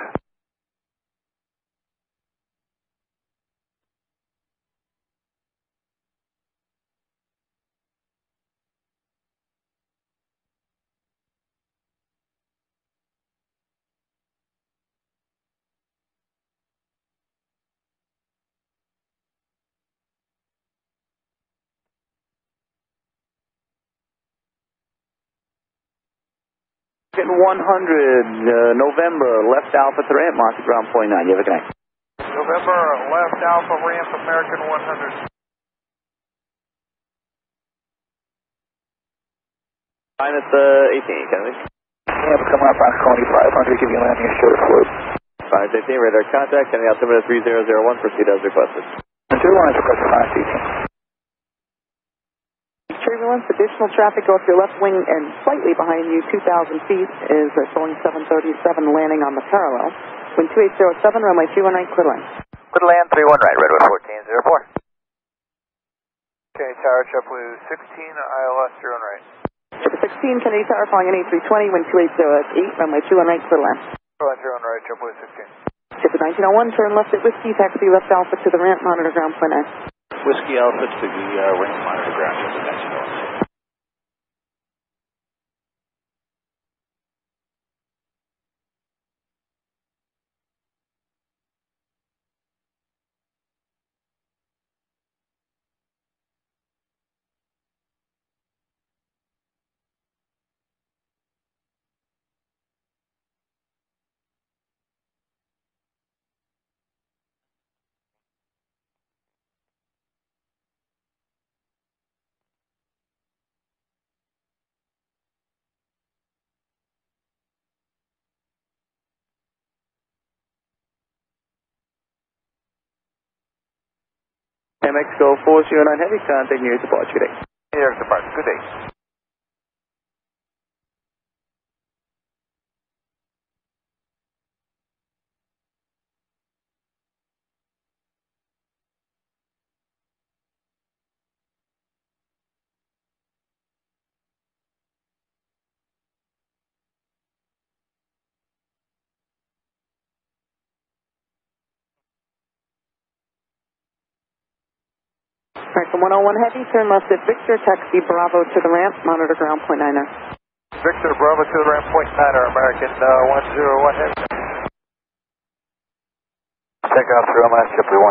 Getting 100, November, left Alpha to ramp, market ground point 9. You have a good night. November, left Alpha ramp, American 100. Minus 18, Kennedy. Yeah, come up on 2500, give you landing assured fluid. 518, radar contact, Kennedy altimeter 3001, proceed as requested. 2 lines requested 518. Turbulence, additional traffic off your left wing and slightly behind you, 2,000 feet, is Boeing 737 landing on the parallel. Wind 2807, runway 319, clear land. Clear land, 31 right, redwood 1404. Okay, Tower, JetBlue 16, ILS 31 right. JetBlue 16, Kennedy Tower, flying an A320, wind 2808, runway 21 right, clear land. Clear land, 31 right, JetBlue 16. JetBlue 1901, turn left at Whiskey, taxi left Alpha to the ramp, monitor ground point 9. Whiskey Alpha to the ramp, monitor ground, Jetblue 1901. Mexico 409 Heavy, contact New York departure date. New York departure, good day. American 101 Heavy, turn left at Victor, taxi Bravo to the ramp, monitor ground point 9. Victor, Bravo to the ramp point 9, American 101 Heavy. Take off through LS, JetBlue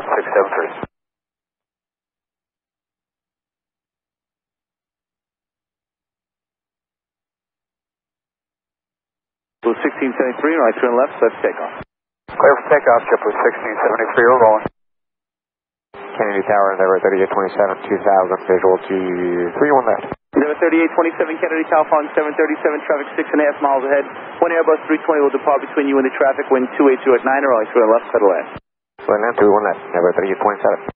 1673. Blue 1673, right turn left, let's take off. Clear for takeoff, JetBlue 1673, we're rolling. Kennedy Tower, Endeavour 3827, 2000, visual to 31 left. Endeavour 3827, Kennedy Tower, following 737, traffic 6.5 miles ahead. One Airbus 320 will depart between you and the traffic, wind 280 at 9, right turn left, settle land. Land 31 left, Endeavour 3827.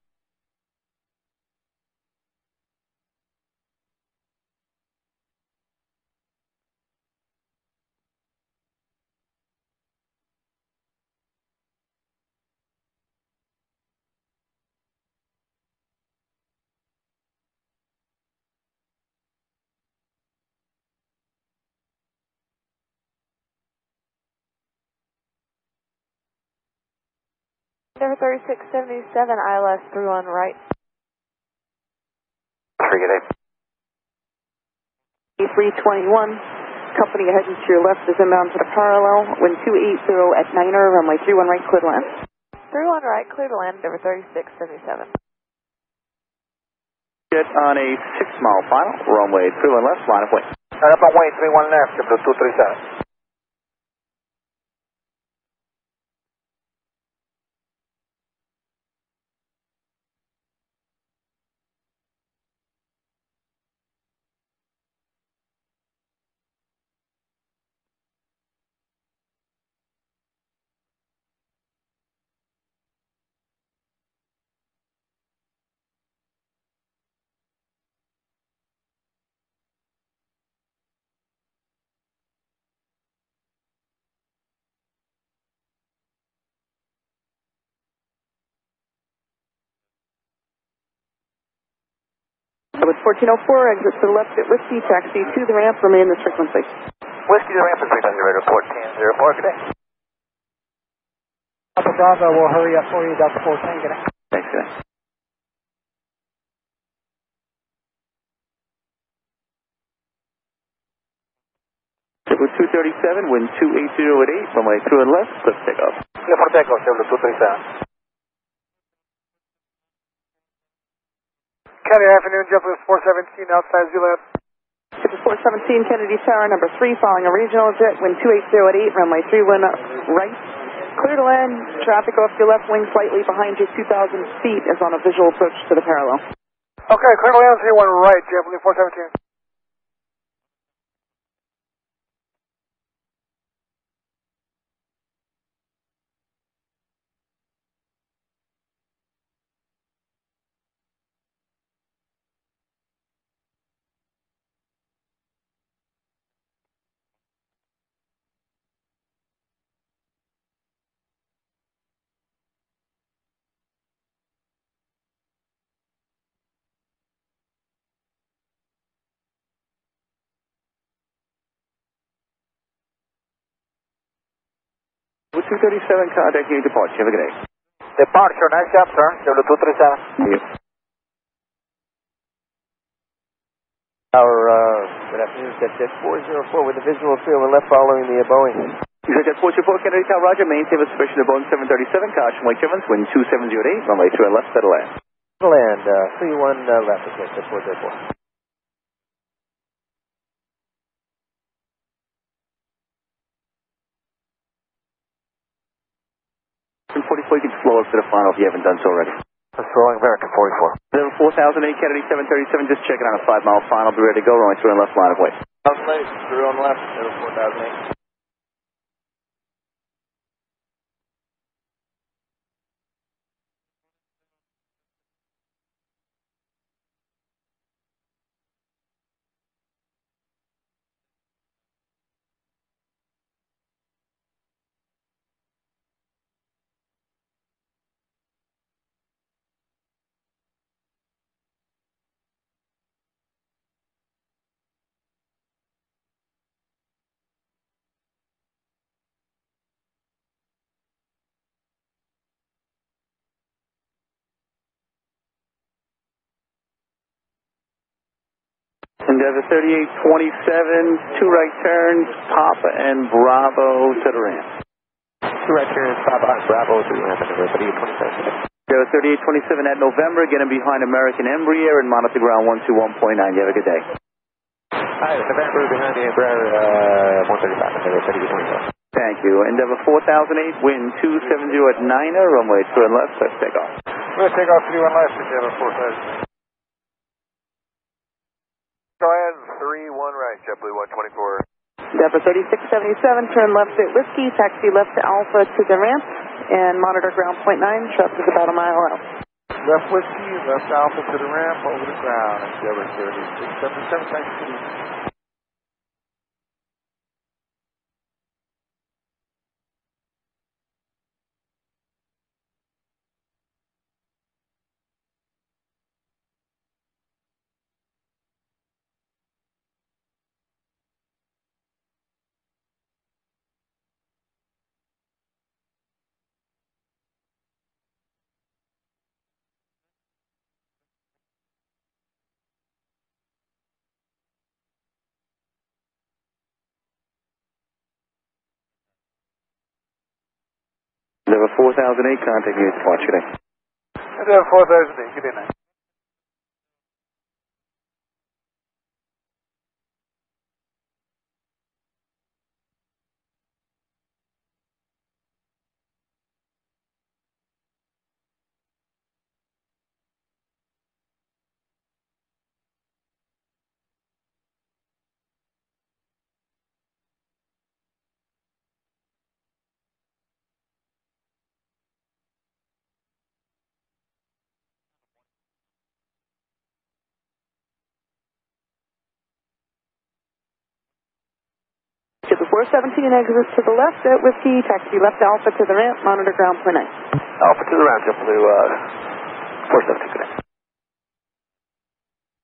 Endeavour 3677, ILS 31 right. 3 good day. A321, company heading to your left is inbound to the parallel, wind 280 at 9er, runway 31 right, clear to land. 31 right, clear to land, Endeavour 3677. Get on a 6-mile final, runway 31 left, line of way. Up on way 31 left, JetBlue 237. with 1404, exit to the left at Whiskey, taxi to the ramp, remain this frequency. Whiskey to the ramp is frequency radar 1404, good day. Delta Bravo, we'll hurry up for you, Delta 14, good day. Thanks, good day. Chevrolet 237, wind 280 at 8, runway through and left, cliff takeoff. Clear for takeoff, Chevrolet 237. Kennedy, afternoon, JetBlue 417, outside Zulab. JetBlue 417, Kennedy Tower, number 3, following a regional jet, wind 280 at 8, runway 31 right. Clear to land, traffic off your left wing slightly behind you, 2,000 feet, is on a visual approach to the parallel. Okay, clear to land, 31 right, JetBlue 417. With 237, contact you departure. Have a good day. Departure, nice job, sir. Chevrolet 237. See you. Good afternoon, Jet 404 with a visual field and left following the Boeing. Jet 404, Kennedy Tower, roger. Maintain with suspension of Boeing 737, caution White Germans, wind 270 at 8, runway through and left, settle land. Land, 31 left, okay, Jet 404. 44, you can slow up to the final if you haven't done so already. That's rolling American 44. 4008, Kennedy 737, just checking on a 5-mile final, be ready to go, runway through and left line of way. 4008, through on left, 4008. Endeavor 3827, 2 right turns, Papa and Bravo to the ramp. 2 right turns, Papa, Bravo to the ramp, Endeavor 3827. Endeavor 3827 at November, getting behind American Embraer and monitor ground 121.9. You have a good day. Hi, November behind the Embraer 135, Endeavor 3827. Thank you. Endeavor 4008, wind 270 at 9er, runway through and left, let's take off. We'll take off 31 left, Endeavor 417. Go ahead, 31 right, JetBlue 124. Endeavor 3677, turn left at Whiskey, taxi left to Alpha to the ramp, and monitor ground .9, traffic is about a mile out. Left Whiskey, left Alpha to the ramp, over the ground, Endeavor 3677, taxi. Endeavor 4008, contact you departure today. Endeavor 4008, good day, night. Ship 417, exits to the left at Whiskey, taxi left Alpha to the ramp, monitor ground .9. Alpha to the ramp, JetBlue 417, good day.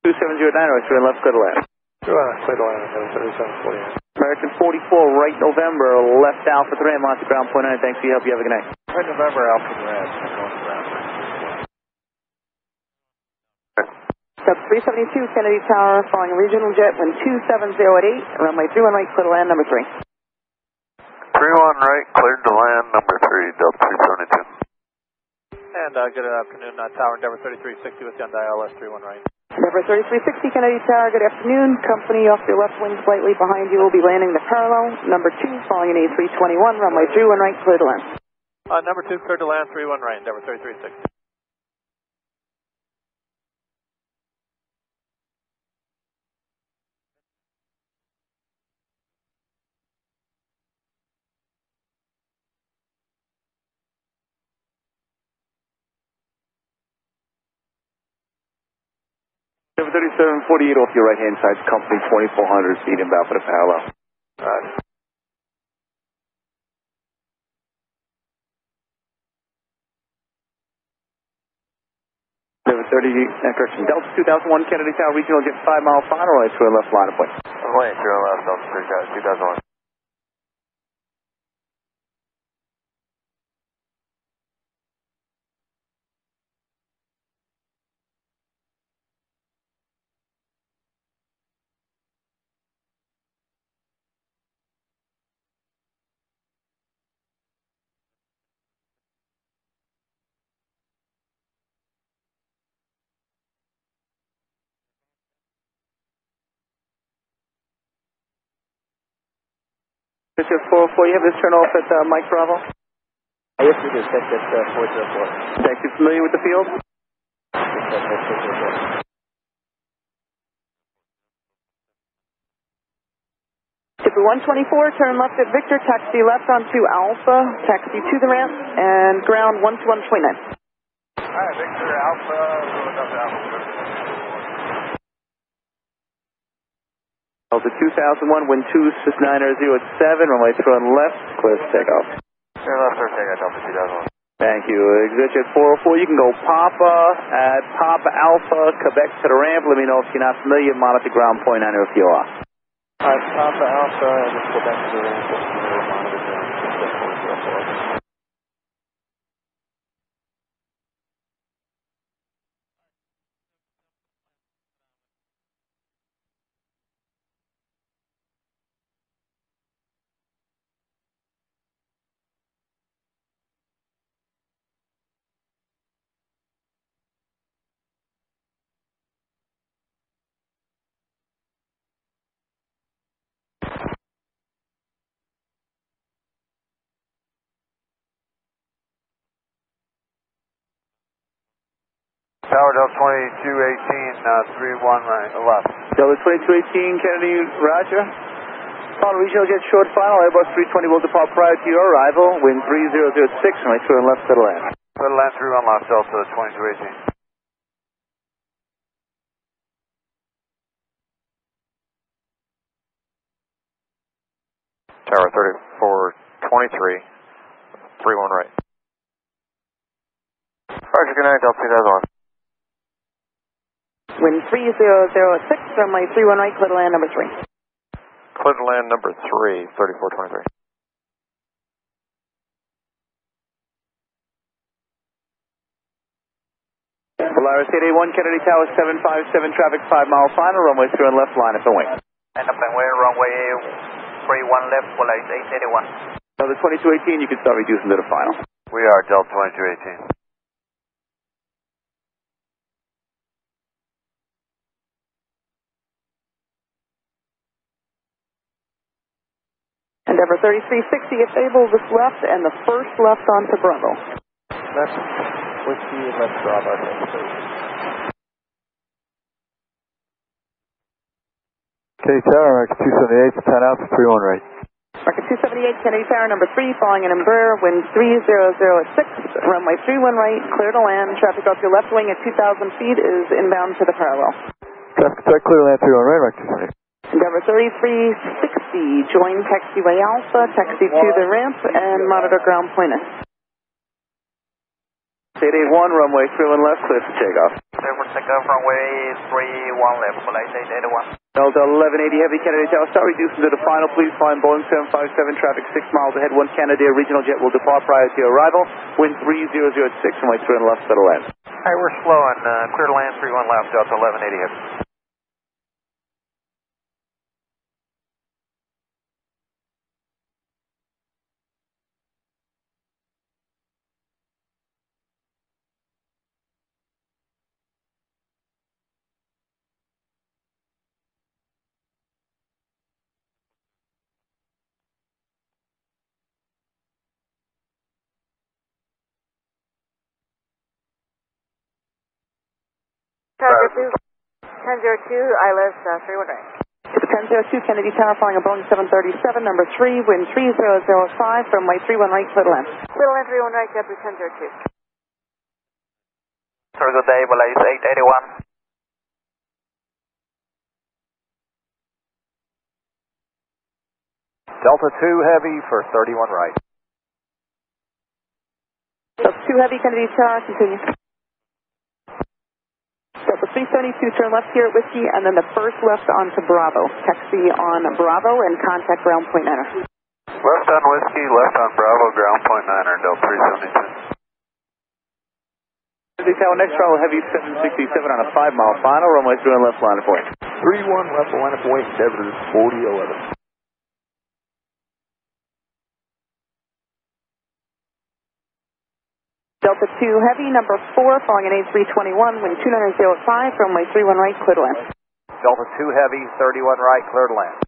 2709, right, through and left, clear to land. Clear to land, 3749. American 44, right November, left Alpha 3, Monte ground point 9. Thanks for your help. You have a good night. Right November, Alpha Grand. Sub 372, Kennedy Tower, flying regional jet, wind 270 at 8, runway 31 right, clear to land, number 3. 31 right, cleared to land, number 3, Delta 372. And good afternoon, Tower Endeavor 3360 with you on dial S31 right. Endeavor 3360, Kennedy Tower, good afternoon. Company off your left wing slightly behind you will be landing the parallel. Number 2, following an A321, runway 31 right, clear to land. Number 2, clear to land, 31 right, Endeavor 3360. Endeavor 3748 off your right hand side, company 2400, speed inbound for the parallel. Endeavor 30, correction, Delta 2001, Kennedy Tower, regional jet 5 mile final, right through and left line of point. Right through and left, Delta 2001. This is 404, you have this turn off at Mike Bravo? Yes, we do. That's 404. Thank you. Familiar with the field? Tipper 124, turn left at Victor, taxi left onto Alpha, taxi to the ramp, and ground 1 to 129. Alright, Victor, Alpha, Delta 2001, wind 269 at 7, runway through and left, clear for takeoff. Clear left for takeoff, Delta 2001. Thank you. Exit jet 404, you can go Papa at Papa Alpha, Quebec to the ramp. Let me know if you're not familiar, monitor ground point 9 if you are. Alright, Papa Alpha, and just Quebec to the ramp, monitor ground 404. Tower Delta 2218, 31 right, left. Delta 2218, Kennedy, roger. Final regional jet short final, Airbus 320 will depart prior to your arrival, wind 3006, right through and left to the land. Clear to land 31 left, Delta 2218. Tower 3423, 31 right. Roger, good night, Delta 2001. Wind 3006, runway 31 right, clear to land, number 3. Clear to land, number 3, 3423. Polaris 881, Kennedy Tower 757, traffic 5 mile final, runway through and left line at the wing. And up and way, runway 31 left, Polaris 881. Delta 2218, you can start reducing to the final. We are Delta 2218. Endeavor 3360, if able, this left, and the first left onto Bravo. Left, whiskey, left Bravo, Okay, Tower, American 278, 10 out, 31 right. American 278, Kennedy Tower, number 3, following an Embraer, wind 3006 at 6, runway 31 right, clear to land. Traffic off your left wing at 2,000 feet is inbound to the parallel. Traffic attack, clear to land 31 right, American 278. Endeavor 3360, join taxiway Alpha, taxi to the ramp, and monitor ground point 9. 881, runway through and left, clear for takeoff. Endeavor take off runway 31 left, flight 881. Delta 1180 Heavy, Canada Tower, start reducing to the final, please climb Boeing 757, traffic 6 miles ahead, 1 Canadair regional jet will depart prior to your arrival, wind 3006, runway 3 and left, settle land. Alright, we're slowing, clear to land 31 left, Delta 1180 Heavy. Target 1002, ILS 31 right. To the 1002 Kennedy Tower, flying a Boeing 737, number 3, wind 3005, runway 31 right, clear to land. Clear to land 31 right, Delta 1002. Sorry, good day, Blaze 881. Delta 2 Heavy for 31 right. Delta 2 Heavy, Kennedy Tower, continue. Delta 372, turn left here at Whiskey, and then the first left onto Bravo. Taxi on Bravo and contact ground point 9er. Left on Whiskey, left on Bravo, ground point 9er, Delta 372. Kennedy Tower, next travel Heavy 767 on a 5-mile final, runway 3 and left line of point. 31 left line of point, Endeavor 4011. Delta 2 Heavy, number 4, flying an A321, wind 2905, runway 31 right, clear to land. Delta 2 Heavy, 31 right, clear to land.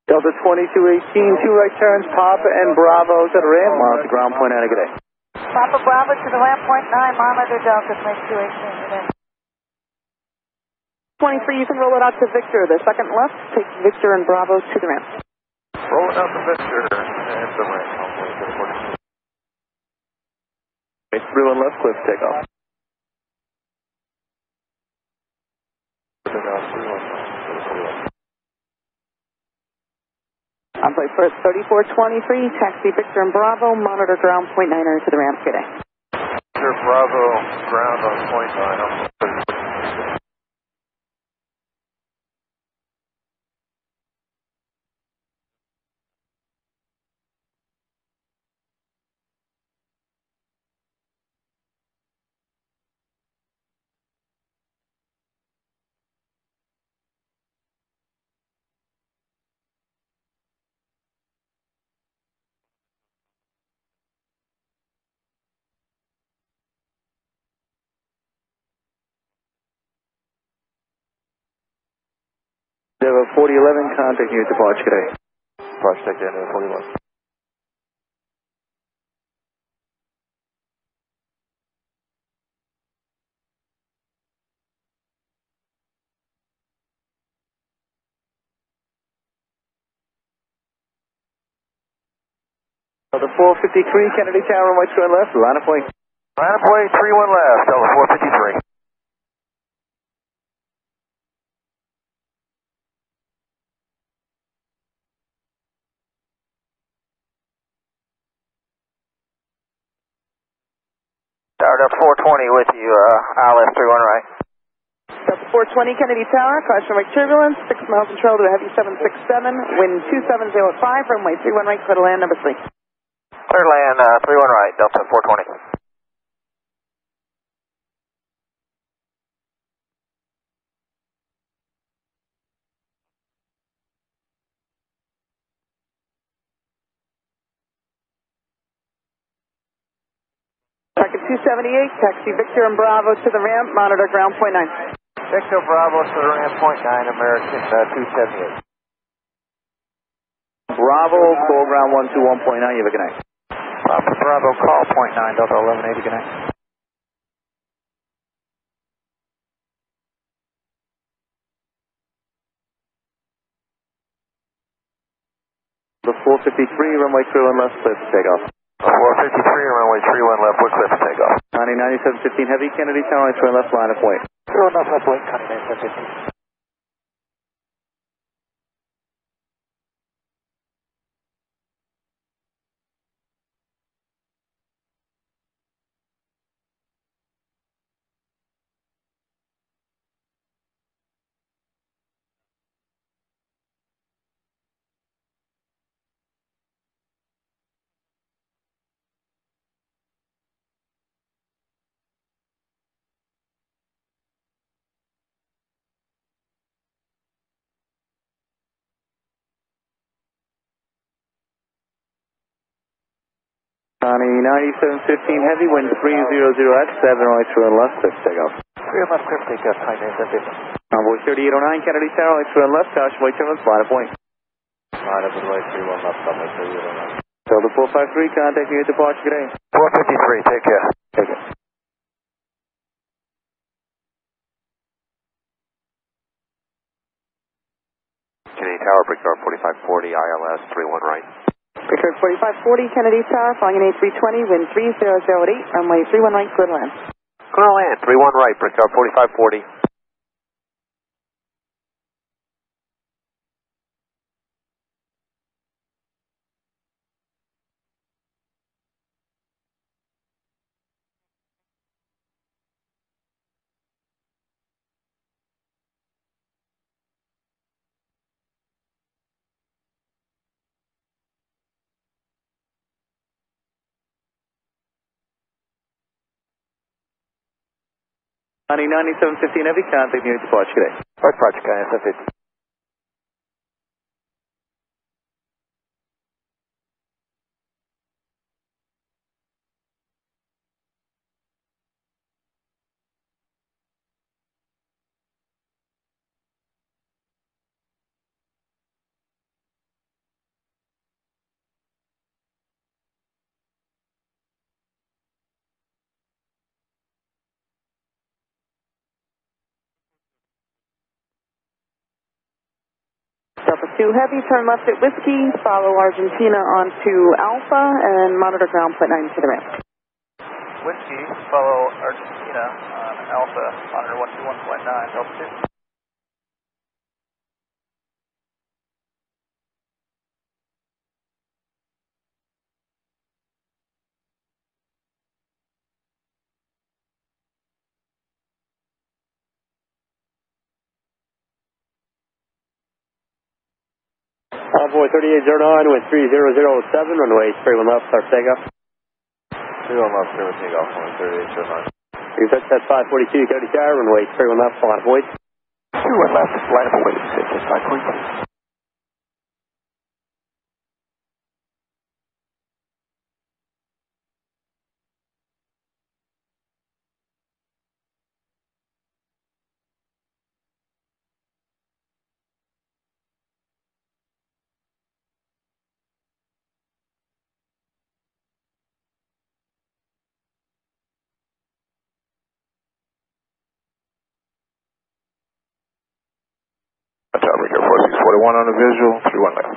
Delta 2218, 2 right turns, Papa and Bravo to the ramp, monitor ground point 9er, good day. Papa Bravo to the ramp point 9, monitor Delta 2218. 23, you can roll it out to Victor. The second left takes Victor and Bravo to the ramp. Rolling out the Victor and the ramp. It's 31 left, cliff takeoff. On plate first, 3423, taxi Victor and Bravo, monitor ground point 9er to the ramp, good day. Victor Bravo, ground on point 9. Endeavor 4011, contact you at departure, good day. Departure, take the Endeavor 41. Delta 453, Kennedy Tower, runway 2 and left, line of point. Line of point 31 left, Delta 453. Tower Delta 420 with you, ILS 31 right. Delta 420, Kennedy Tower, caution right turbulence, 6 miles in trail to a heavy 767, wind 2705, runway 31 right, clear to land, number 3. Clear to land 31 right, Delta 420. Target 278, taxi Victor and Bravo to the ramp, monitor ground point 9. Victor Bravo to the ramp point 9, American 278. Bravo, call ground 121.9, you have a connect. Papa Bravo, call point 9, Delta 1180, connect. The 453, runway 31 left, clear for takeoff. 453, runway 31 left, we're clear for takeoff. Connie 9715 Heavy, Kennedy Tower, right 31 left, line of weight. 31 left, left wing, Connie 9715. Connie 9715 Heavy, wind 300 at 7, right 31 left, clear for takeoff. 31 left, clear for takeoff, Connie 9715. Envoy 3809, Kennedy Tower, right 31 left, caution, right turn left, line of weight. Line up with right 31 left, runway 3809. Delta 453, contact you at departure, good day. 453, take care. Take it. Kennedy Tower, Brickyard 4540, ILS 31 right. Brickyard 4540, Kennedy Tower, flying an A320, wind 3008, runway 31 right, clear to land. Clear land, 31 right, Brickyard 4540. Connie 9715 Heavy, contact you at departure, good day. Right, Project Connie 9715. Delta 2 Heavy, turn left at Whiskey, follow Argentina onto Alpha, and monitor ground point 9 to the ramp. Whiskey, follow Argentina on Alpha, monitor 121.9, Delta 2. Envoy 3809 with 3007, runway 31 left, start takeoff. 31 left, clear for takeoff, runway 3809. You set that 542, Kennedy Tower, runway 31 left, line of weight. 31 left, line of weight, 55.2. Brickyard 4641 on the visual, 31 left.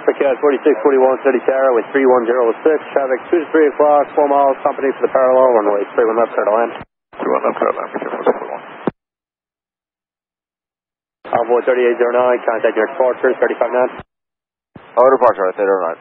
Brickyard 4641, Kennedy Tower with 3106, traffic 2 to 3 o'clock, 4 miles, company for the parallel, runway 31 left, clear to land. 31 left, clear to land, Brickyard 4641. Envoy 3809, contact your departure, 35 knots. Oh, departure, right 39.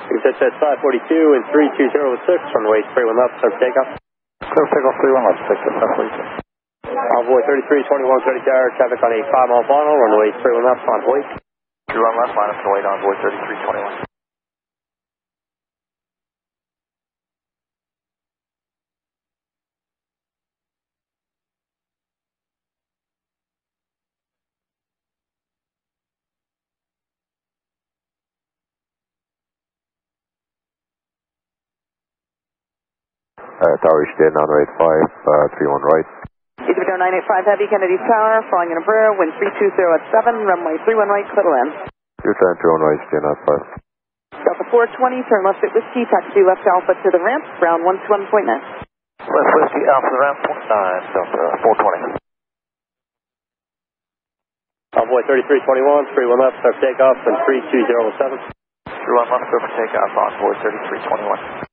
You set that 542 and 3206, runway 31 left, start takeoff. Clear for takeoff, 31 left, take care, 542. Envoy 3321, Kennedy Tower, traffic on a 5-mile final, runway 31 left, line of weight. 31 left, line up to weight, Envoy 3321. Tower, you stay on rate 5, 31 right. Easyvitor 985 Heavy, Kennedy Tower, flying in a Embraer, wind 320 at 7, runway 31 right, clear to land. 210 right, stand outside. Delta 420, turn left at Whiskey, taxi left Alpha to the ramp, ground 121.9. Left Whiskey, Alpha to the ramp, 29, Delta 420. Envoy 3321, 31 left, start takeoff, and 3207. 31 left, clear for takeoff, Envoy 3321.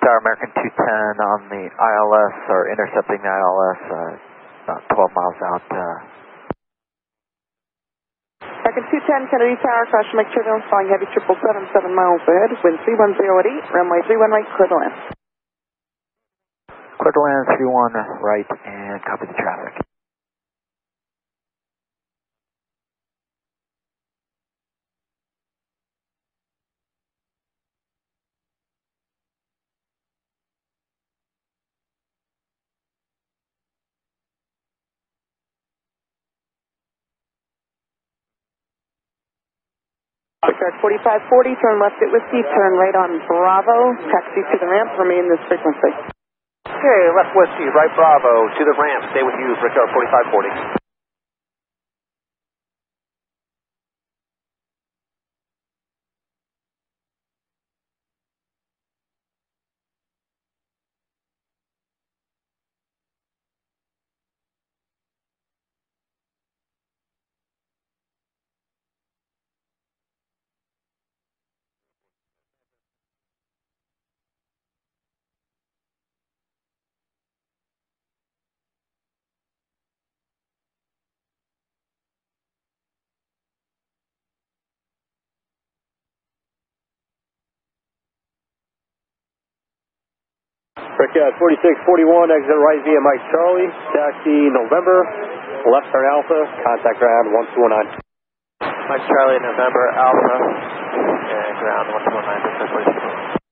Tower American 210 on the ILS, or intercepting the ILS, about 12 miles out. American 210, Kennedy Tower, caution Mike turbulence, flying heavy 777 7 miles ahead, wind 310 at 8, runway 31 right, clear to land. Clear to land, 31 right, and copy the traffic. Start 4540, turn left at Whiskey, turn right on Bravo, taxi to the ramp, remain this frequency. Okay, left Whiskey, right Bravo, to the ramp, stay with you, Brickyard 4540. Brickyard 4641, exit right via Mike Charlie, taxi November, left turn Alpha, contact ground 1219. Mike Charlie, November, Alpha, and ground 1219,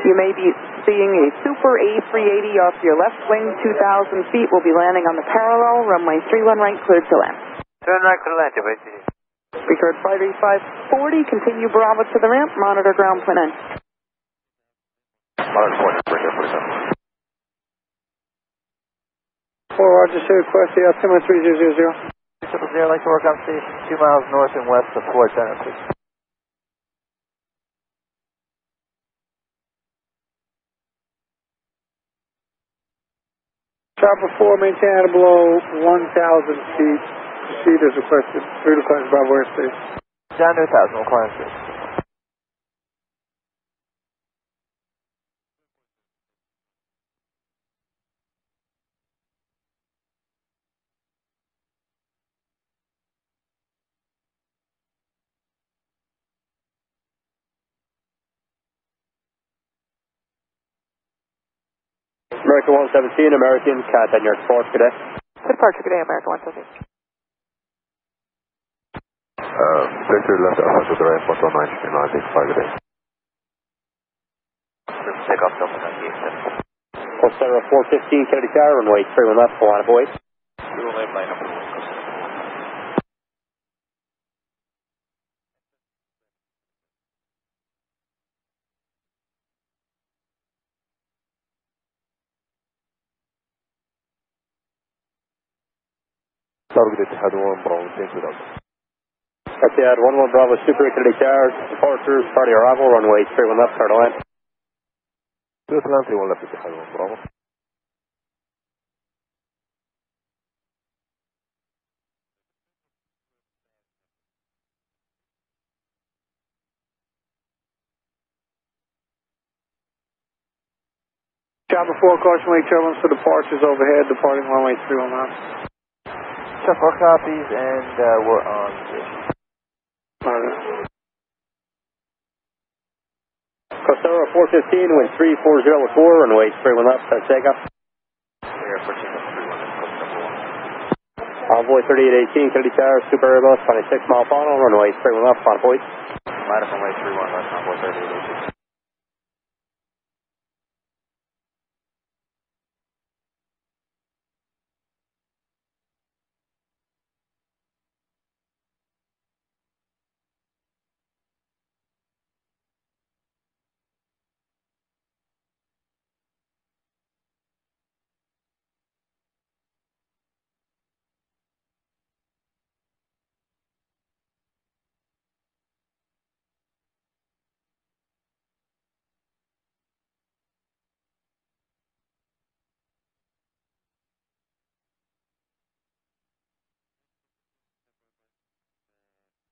You may be seeing a Super A380 off your left wing, 2,000 feet, will be landing on the parallel, runway 31 right, cleared to land. Turn right, clear to land, JBC. Record 58540, continue Bravo to the ramp, monitor ground point 9. Monitor point, Brickyard 47. 4 Roger, say request the altimeter 3000. 000, I'd like to work on station 2 miles north and west of Fort Center, please. Chopper 4, maintain at below 1,000 feet. Proceed as requested. 3 request Bravo airspace. Down to 1,000, we'll climb space. American 117, American, contact your departure today. Departure today, American 117. Victor left Alpha to the right, 119, 965 today. Takeoff Delta 98. Full center of 415, Kennedy Tower, runway 31 left, full line of voice. 31 left, line up. Target head 1 Bravo, change to Delta. Etihad 11 Bravo, Super Kennedy Tower, departure, party arrival, runway 31 left, clear to land. 31 left, head 1 Bravo. Chopper 4, caution wake turbulence for departures overhead, departing runway 319. Check 4 copies, and we're on station. Alright. 415, wind 340 with 4, runway 31 left, start takeoff. Air 14 with 31, Envoy 3818, Kennedy Tower, Super Airbus, 26 mile final, runway 31 left, final point. line up runway 31 left, Envoy 3818.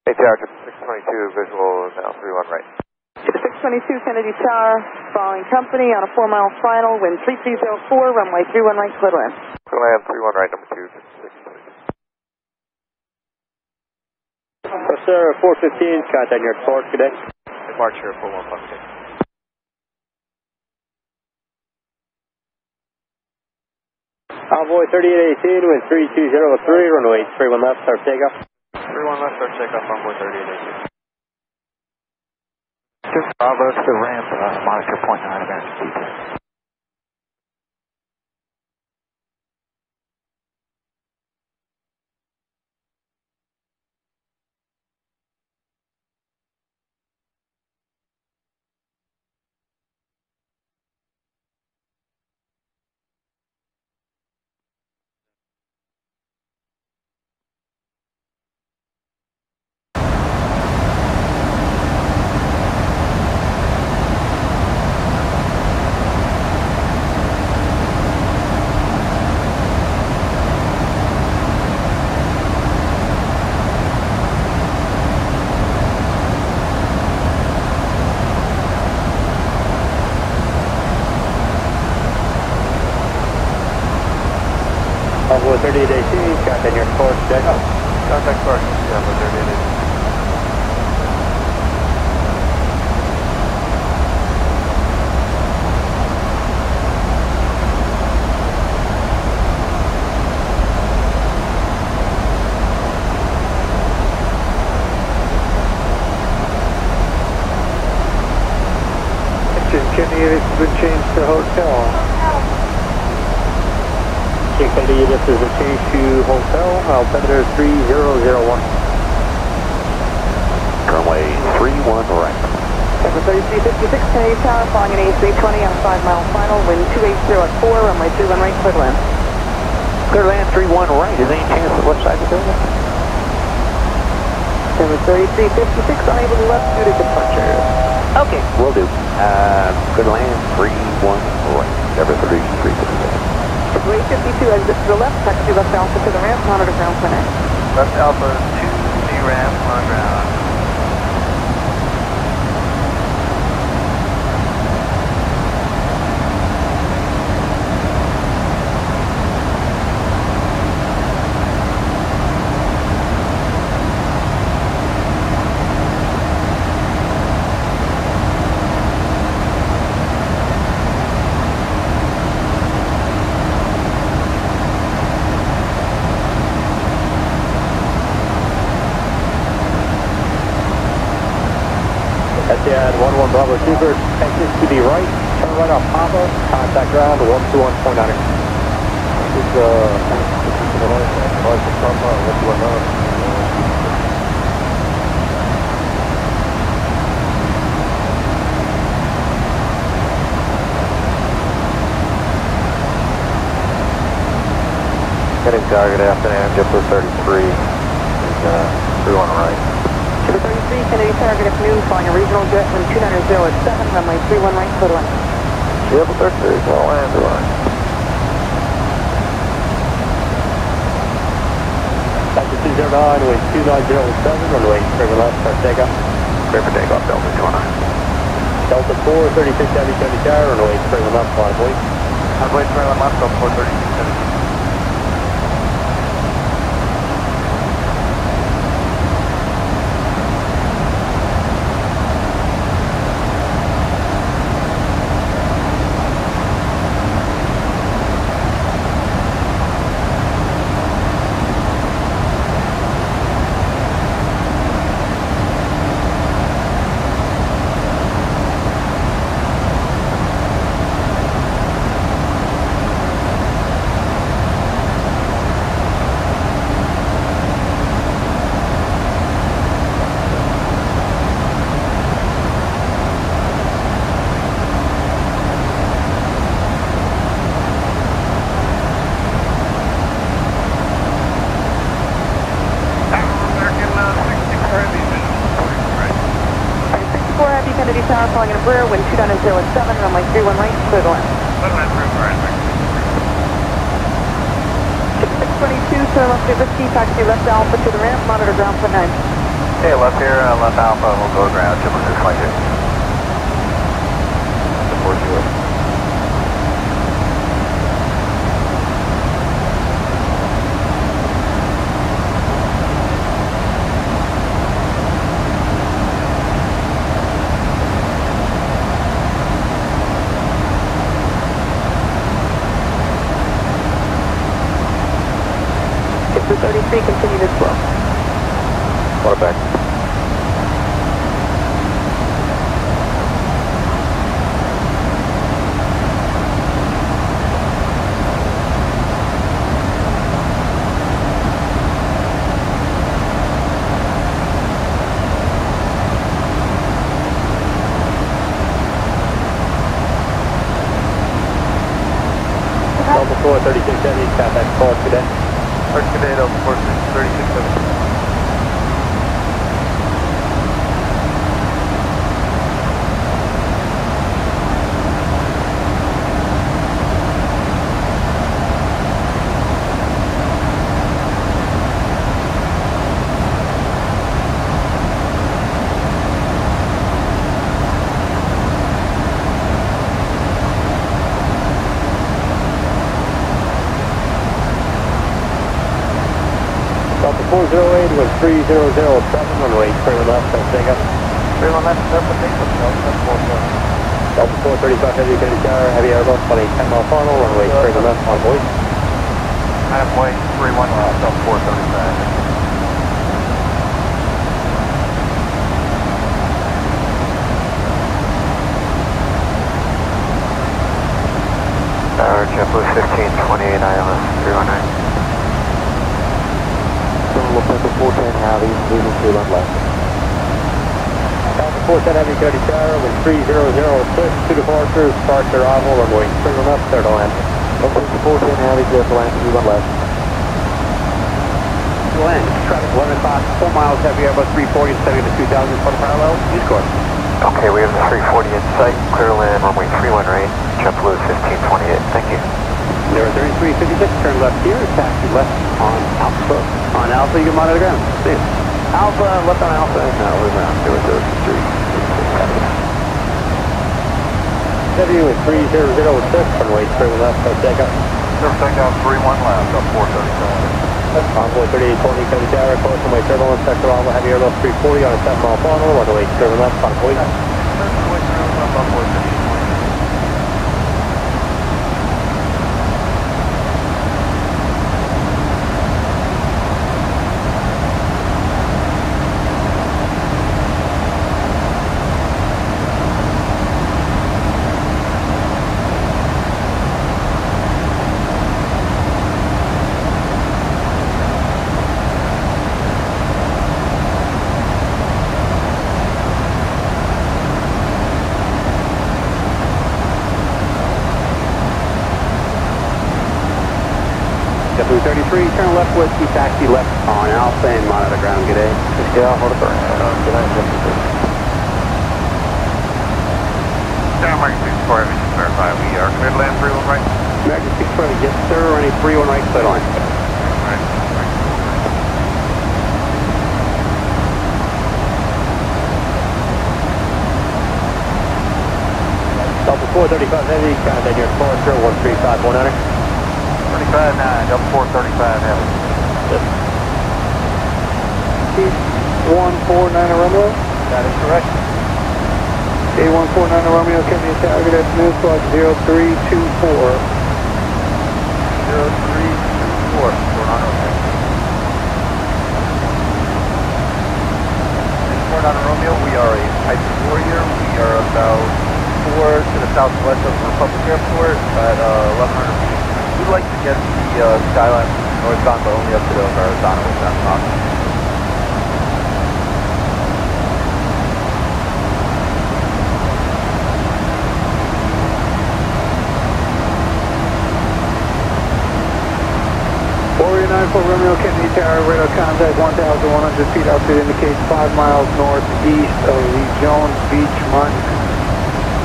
Hey, Tower, 622, visual now 31 right. 622 Kennedy Tower, following company on a 4 mile final, wind 3304, runway 31 right, clear to land. Clear land 31 right, number 2, 622. Sir, 415, contact your port, cadet. March here, 4156. Envoy 3818, wind 3203, runway 31 left, start takeoff. 31 left, start takeoff, Envoy 3818. Just Bravo to the ramp, monitor point 9 American speed. Envoy 3818, contact your port, cadet. Contact port, Envoy 3818. Kenny, it's been changed to hotel. Kennedy, this is a change to hotel, altimeter 3001. Runway 31 right. Number 3356 Kennedy Tower, following an A320 on a 5 mile final, wind 280 at 4, runway 31 right, clear to land. Clear land 31 right. Is there any chance of left side of the building? Number 3356, unable to left due to departure. Okay, will do. Good land 31 right. Number 3356. Runway 52, exit to the left, taxi left alpha to the ramp, monitor ground center. Left Alpha 2, the ramp on ground. Etihad 11 Bravo Super, exit to the right, turn right off Papa, contact ground 121.9. This is to the right of Papa, 121. Heading Tower, good afternoon, JetBlue 33 is 31 right. Number 33 Kennedy Tower, good afternoon, flying a regional jet, wind 290 at 7, runway 31 right, clear to land. JetBlue 33, well land, right. Taxi 209, wind 290 at 7, runway 31 left, start takeoff. Clear for takeoff, Delta 29. Delta 4, 36 Heavy Kennedy Tower, runway 31 left, final point. Envoy 31 left, Delta 4, 36. Tower, calling in Embraer, wind 290 at 7, runway 31 right, clear the land. 6622, turn left to Whiskey, taxi left Alpha to the ramp, monitor ground for 9. Okay, left here, left Alpha, we'll go to ground, 622. Support you. Two 33, continue this flow. Water back. Delta 4, 3670, contact Ford Cadet. First Cadet, Delta 4, 3670. Delta 408 with 3007, runway, clear left, take up. Clear on left, Delta 6, Delta 435 heavy Kennedy Tower, heavy airbus, on a 10 mile final, runway, clear left, on board. halfway, 31 left, Delta 435. Tower, JetBlue 1528 ILS 319. Delta 410 Heavy, leaving 2 left left. Delta 410 heavy Kennedy Tower with 3006, 2 departures, parked arrival, runway, clear left, clear to land. Delta 410 Heavy, clear to land, 2 left left. Land, traffic 11 o'clock, 4 miles, heavy airbus 340, 70 to 2000, quarter parallel, use course. Okay, we have the 340 in sight, clear to land, runway 31 right, JetBlue 1528, thank you. 03356, turn left here, taxi left on Alpha. On Alpha, you can monitor ground. See you. Alpha, left on Alpha, now we're around 003. Heavy with 3006, runway clear left, take up. Take out 31 left, up 437. Envoy 3820, Kennedy Tower, close runway turbulence, sector Alpha, heavy airbus 340 on a 7 mile final, runway clear left, convoy. Runway clear left, up 438. JetBlue 33, turn left Whiskey, taxi left on Alpha and monitor ground, good day. Yeah, hold it burn. Good night, Down American 64 Heavy, just verify we are clear to land 31 right. American 64, yes sir, running 31 right, clear line. Right. Delta 435 heavy, contact your departure, 135-100. 35-9, Delta 435 Heavy. Yes. 149 Romeo. That is correct. 8149 Romeo, Kennedy Tower, good afternoon, squad 0324. 0324, we're on okay. Port on Romeo, we are a Type Warrior. We are about 4 to the southwest of Republic Airport at 1100 feet. We'd like to get the skyline northbound, but only up to the horizontal if that's possible. Warrior 94 Romeo, Kennedy Tower, radar contact at 1,100 feet. Outfit indicates 5 miles northeast of the Jones Beach Monument.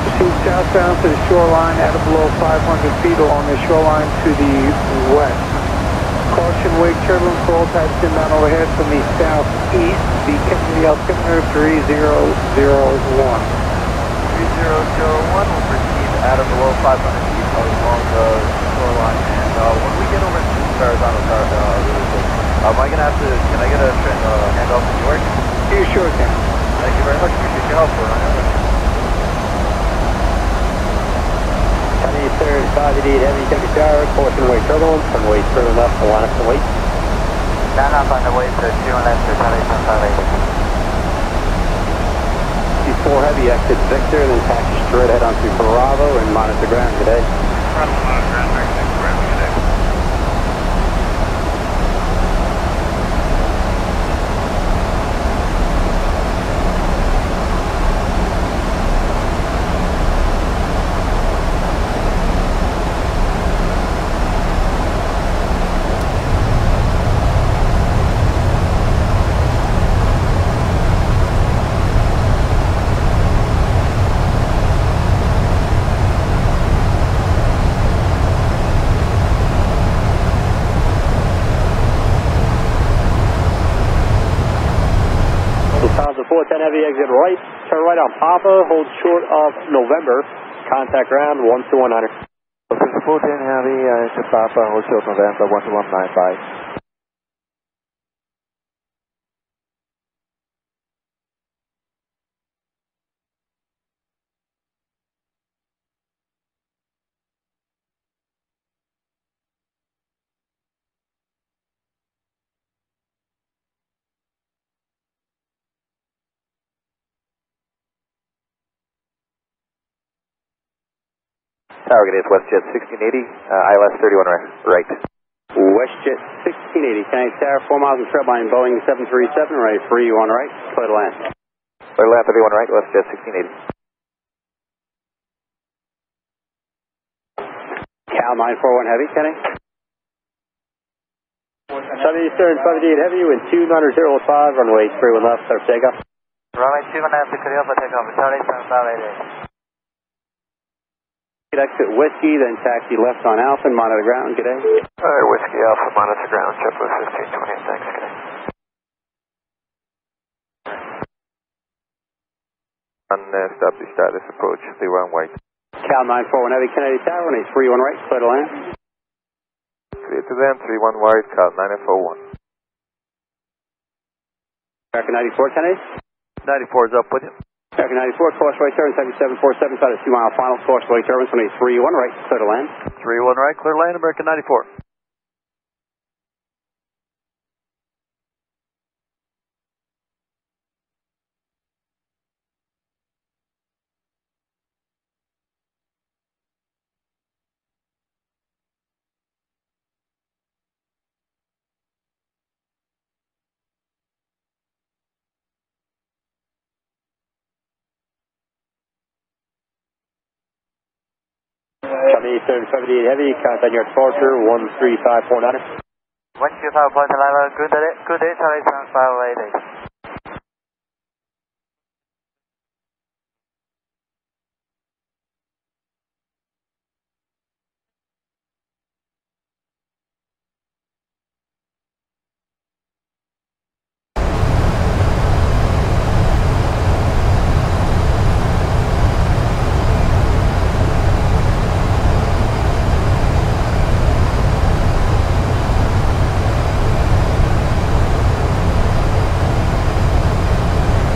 Proceed southbound to the shoreline at or below 500 feet along the shoreline to the west. Caution, wake turbulence for all types inbound overhead from the southeast. Be Kennedy altimeter 3001. 3001 will proceed at or below 500 feet along the shoreline. And when we get over to Verrazano, really quick, can I get a handoff to York? You sure can. Thank you very much. Appreciate your help. 23rd, 588 heavy, take a shower, caution wake turbulence, runway through and left, line up and wait. Stand up on the way to 2 and left to Charlie 580. C4 heavy, exit Victor, then taxi straight ahead onto Bravo and monitor ground today. Bravo, monitor ground, next ground today. Lufthansa 410 heavy, exit right, turn right on Papa, hold short of November, contact ground 12100. Lufthansa 410 heavy, exit Papa, hold short November 12195. Tower Gate is WestJet 1680, ILS 31 right. WestJet 1680, Connect Tower, 4 miles in trip line, Boeing 737, right, 31 right, clear to land. Clear to land 31 right, WestJet 1680. Cal 941 heavy, Kenny. 73rd, 588 heavy, wind 2905, runway 31 left, start takeoff. Runway 2 and left, clear for takeoff, Charlie 7588. Exit Whiskey, then taxi left on Alpha, monitor ground, good day. Alright, Whiskey Alpha, monitor ground, JetBlue 1520, thanks, good day. Establish status, approach the runway. Cal 941 heavy, Kennedy Tower, runway 31 right, clear to land. Clear to land, 31 wide, Cal 941. American 94, Kennedy. 94 is up with you. American 94, course right turn, 7747, about a 2 mile final, course right turn, runway 31 right, clear to land. 31 right, clear to land, American 94. Company 78 heavy, contact your departure, 13549. 125.11, good day, Charlie 7588.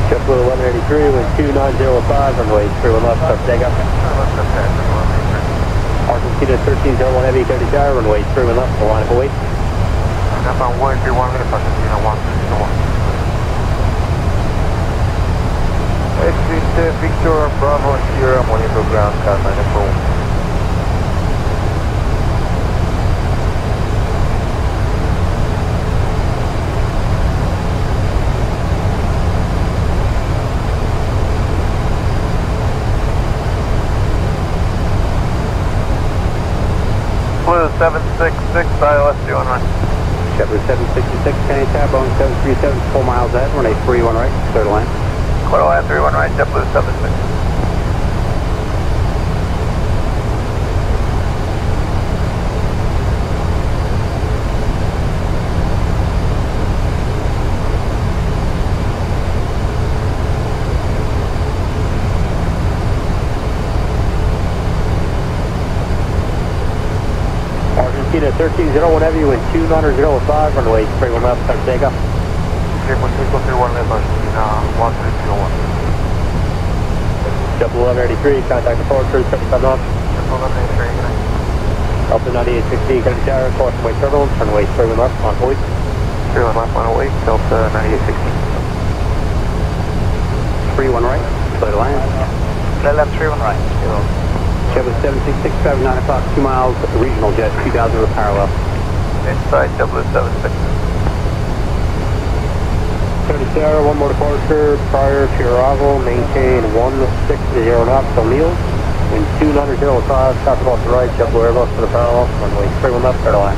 JetBlue 1183 with 2905, runway 31 left, start takeoff. Argentina 1301 heavy, 30 tower, runway 31 left, line up await. Up on 131 minutes, Argentina 1301. Exit Victor Bravo Sierra, monitor ground, Cal 941. Blue 766, ILS 2 on right. JetBlue 766, Kenny Tab, Boeing 737, 4 miles ahead, runway 31 right, clear to land. Clear to land, 31 right, JetBlue 76. Argentina 1301 heavy, wind 290.05, runway 31 left, start takeoff. 331 left, Argentina 1301. JetBlue 1183, contact departure, 75 knots. JetBlue 1183, good night. Delta 9860, Kennedy Tower, caution wait turbulence, runway 31 left, on hold. 31 left, on hold, Delta 9860. 31 right, clear to land. Clear left, 31 right. JetBlue 766, traffic 9 o'clock, 2 miles, regional jet, 2000 with parallel. Inside JetBlue 76. Kennedy Tower, one more departure, prior to your arrival, maintain 160 knots, O'Neill. Wind 290.05, traffic off the right, JetBlue Airbus for the parallel, runway 31 left, clear to land.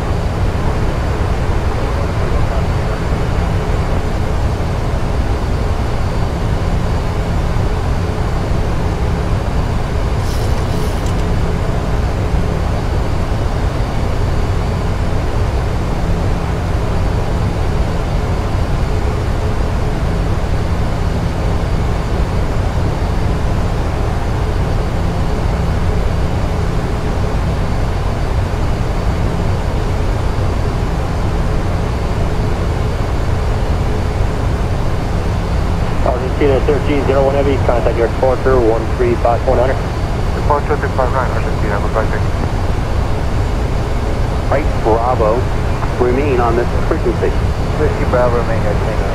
Argentina 1301 heavy, contact your departure 13549. Departure 659, Argentina, goodbye, thank you. Right, Bravo, remain on this frequency. Whiskey Bravo, remain at Tango.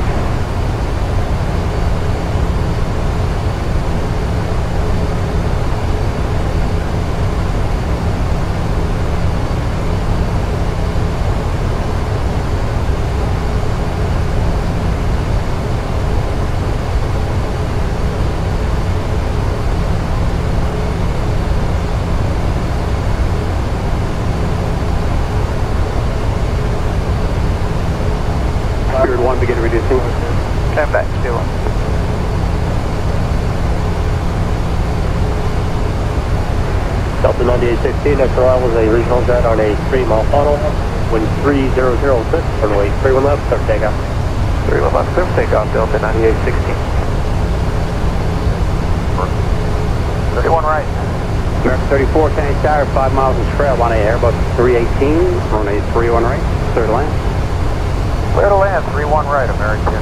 Begin reducing. Stand back, still on. Delta 9816, next arrival is a regional jet on a 3-mile funnel. Wind 3006, runway 31 left, start takeoff. 31 left, clear for takeoff, Delta 9816. 31 right. American 34, Kennedy Tower, 5 miles in trail on a Airbus 318, runway 31 right, clear to land. Clear to land, 31 right, American 34.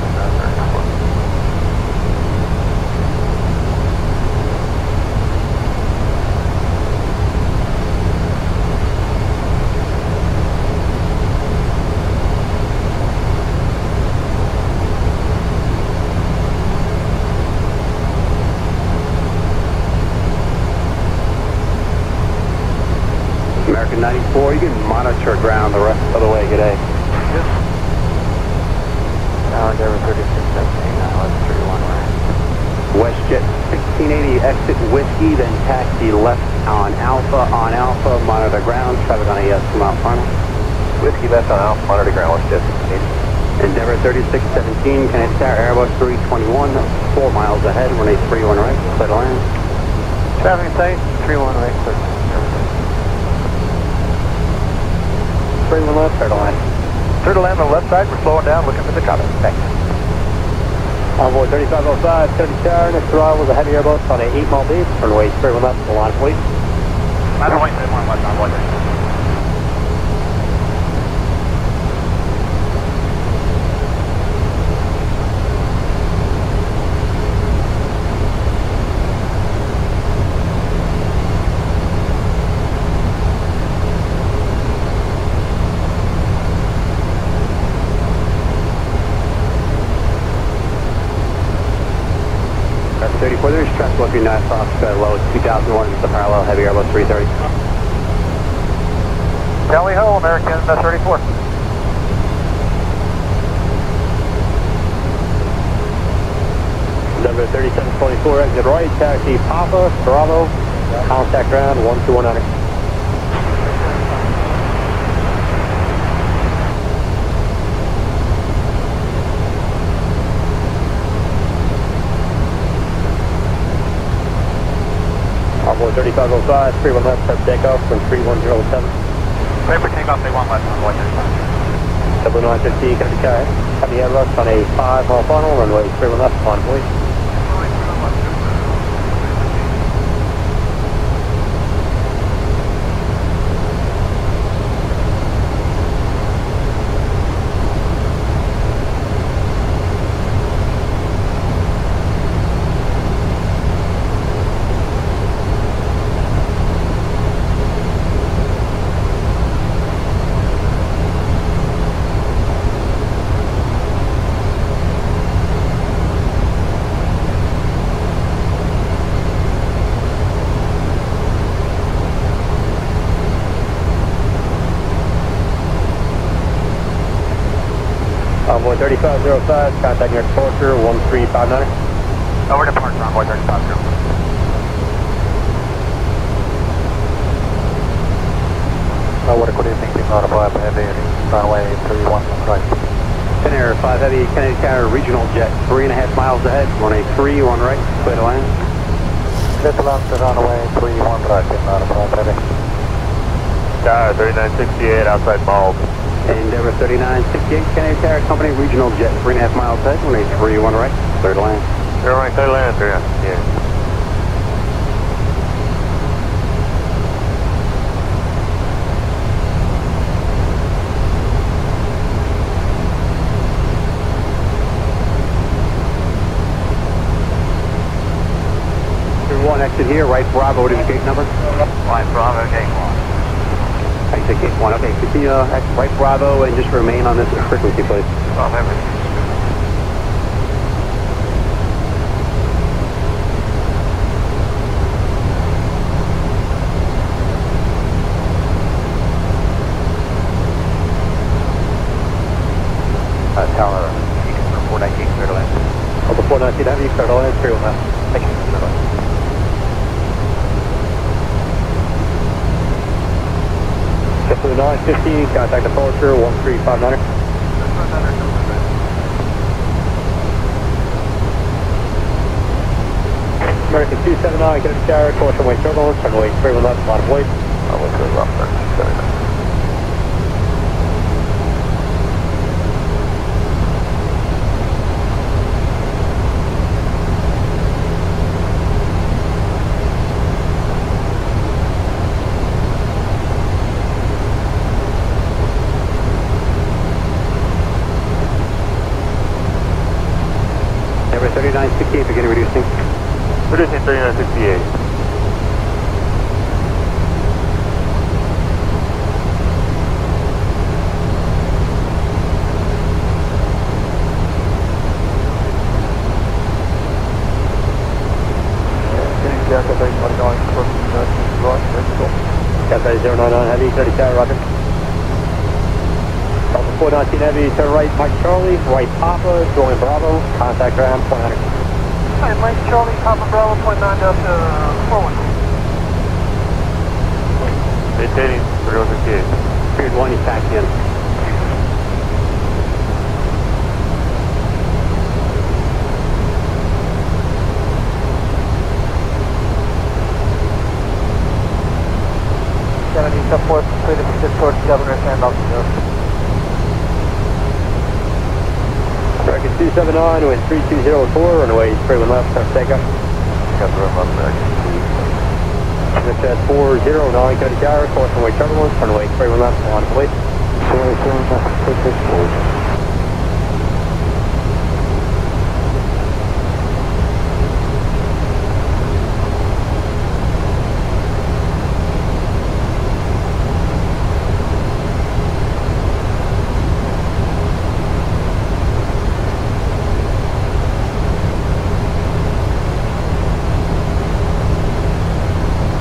American 94, you can monitor ground the rest of the way, good day. Now Endeavor 3617, let's 31 right. WestJet 1680, exit Whiskey, then taxi left on Alpha, monitor ground, traffic on a 2-mile final. Whiskey left on Alpha, monitor ground, WestJet 1680. Endeavor 3617, Kennedy Tower, Airbus 321, 4 miles ahead, runway 31 right, clear to land. Traffic sight, 31 right, clear. 31 left, clear to land. Clear to land on the left side, we're slowing down, looking for the cutter. Thanks. Envoy 3505, Kennedy Tower, next arrival was a heavy Airbus on a 8-mile beat, runway 31 left, the line of fleet. Line of fleet, 31 left, Envoy 35. There's traffic looking nice off low 2001, the parallel heavy Airbus 330. Tally ho, American 34. Number 3724, exit right, taxi Papa, Bravo, contact ground 12100. Envoy 3505, 31 left, start takeoff from 3107. Clear for takeoff, they want left, Envoy 35. 915, can I be carried? Heavy Airbus on a 5-mile final, runway 31 left, Envoy. Envoy 3505, contact your departure, 1359. Over departure, Envoy 3505. What good evening, team not apply, heavy, runway 31 right. 10 Air 5 Heavy, Kennedy Tower, regional jet, 3.5 miles ahead, runway 31 right, clear to land. Clear to land, runway 31 right, team not apply, heavy. Tower 3968, outside Bald. Endeavor 3968, Kennedy Tower Company, regional jet, 3.5 miles ahead, runway 31 right, clear to land. Clear right, clear to land, yeah. One exit here, right Bravo, what is the gate number? Right Bravo, gate 1. Exit gate 1, okay, continue exit right Bravo and just remain on this frequency, please. Bravo, everything. Tower, you can report 19, clear to land. Oh, before 19, have you clear to land, clear to land. Thank you, clear to land. JetBlue 915, contact departure, 1359. American 279, Kennedy Tower, caution way turbulence, runway 31 left, line of weight. Runway 31 left, 79. Number 3968, beginning reducing. Reducing 3968. Cathay 099 Heavy, 30 Tower, roger. Alpha 419 Heavy, turn right, Mike Charlie, right Papa, Julian Bravo, contact ground, 400. Hi, Mike Charlie, Papa Bravo, 0.9 Delta, forward. Maintaining 3168. Period 1, he's taxi in. Support, clear to proceed towards Governor's handoff. American 279 with 3204, runway 31 left, start takeoff. Got the room up there. Jet 409, Kennedy Tower, caution way turbulence, runway 31 left, on plate. 407 left, 664.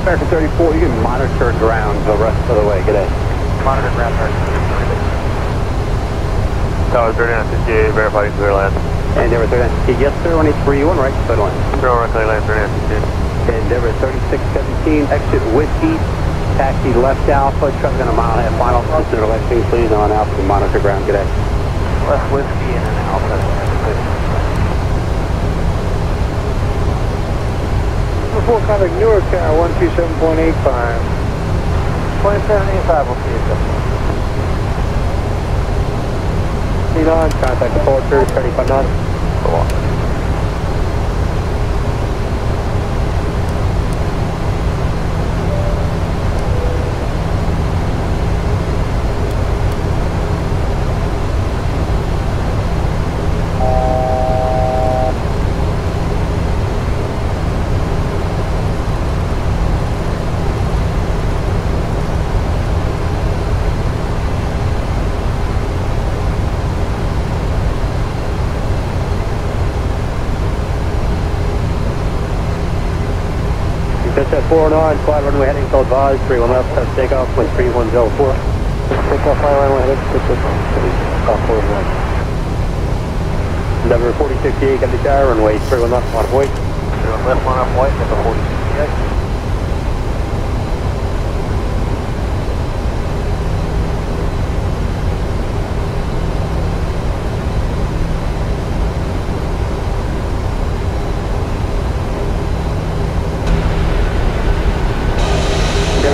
American 34, you can monitor ground the rest of the way. Good day. Monitor ground, Tower 3968, verifying clear land. Endeavor 3968, yes sir, 183, 1 right, clear line. Clear right, clear land, 3968. Endeavor 3617, exit Whiskey, taxi left Alpha, traffic on a mile and a half final. Consider electing, please, on Alpha to monitor ground. Good day. Left Whiskey and an Alpha. 4 contact Newark Tower, 127.85. 2785, we'll see you soon. 39, contact departure, 35 knots. Go on. At 409, flight runway heading to advise, 31 left, test takeoff, wind 3104. Takeoff, flight runway heading to off 409. Endeavour 4068, empty tower, runway 31 left, on white. 31 left, one up white, number 4068.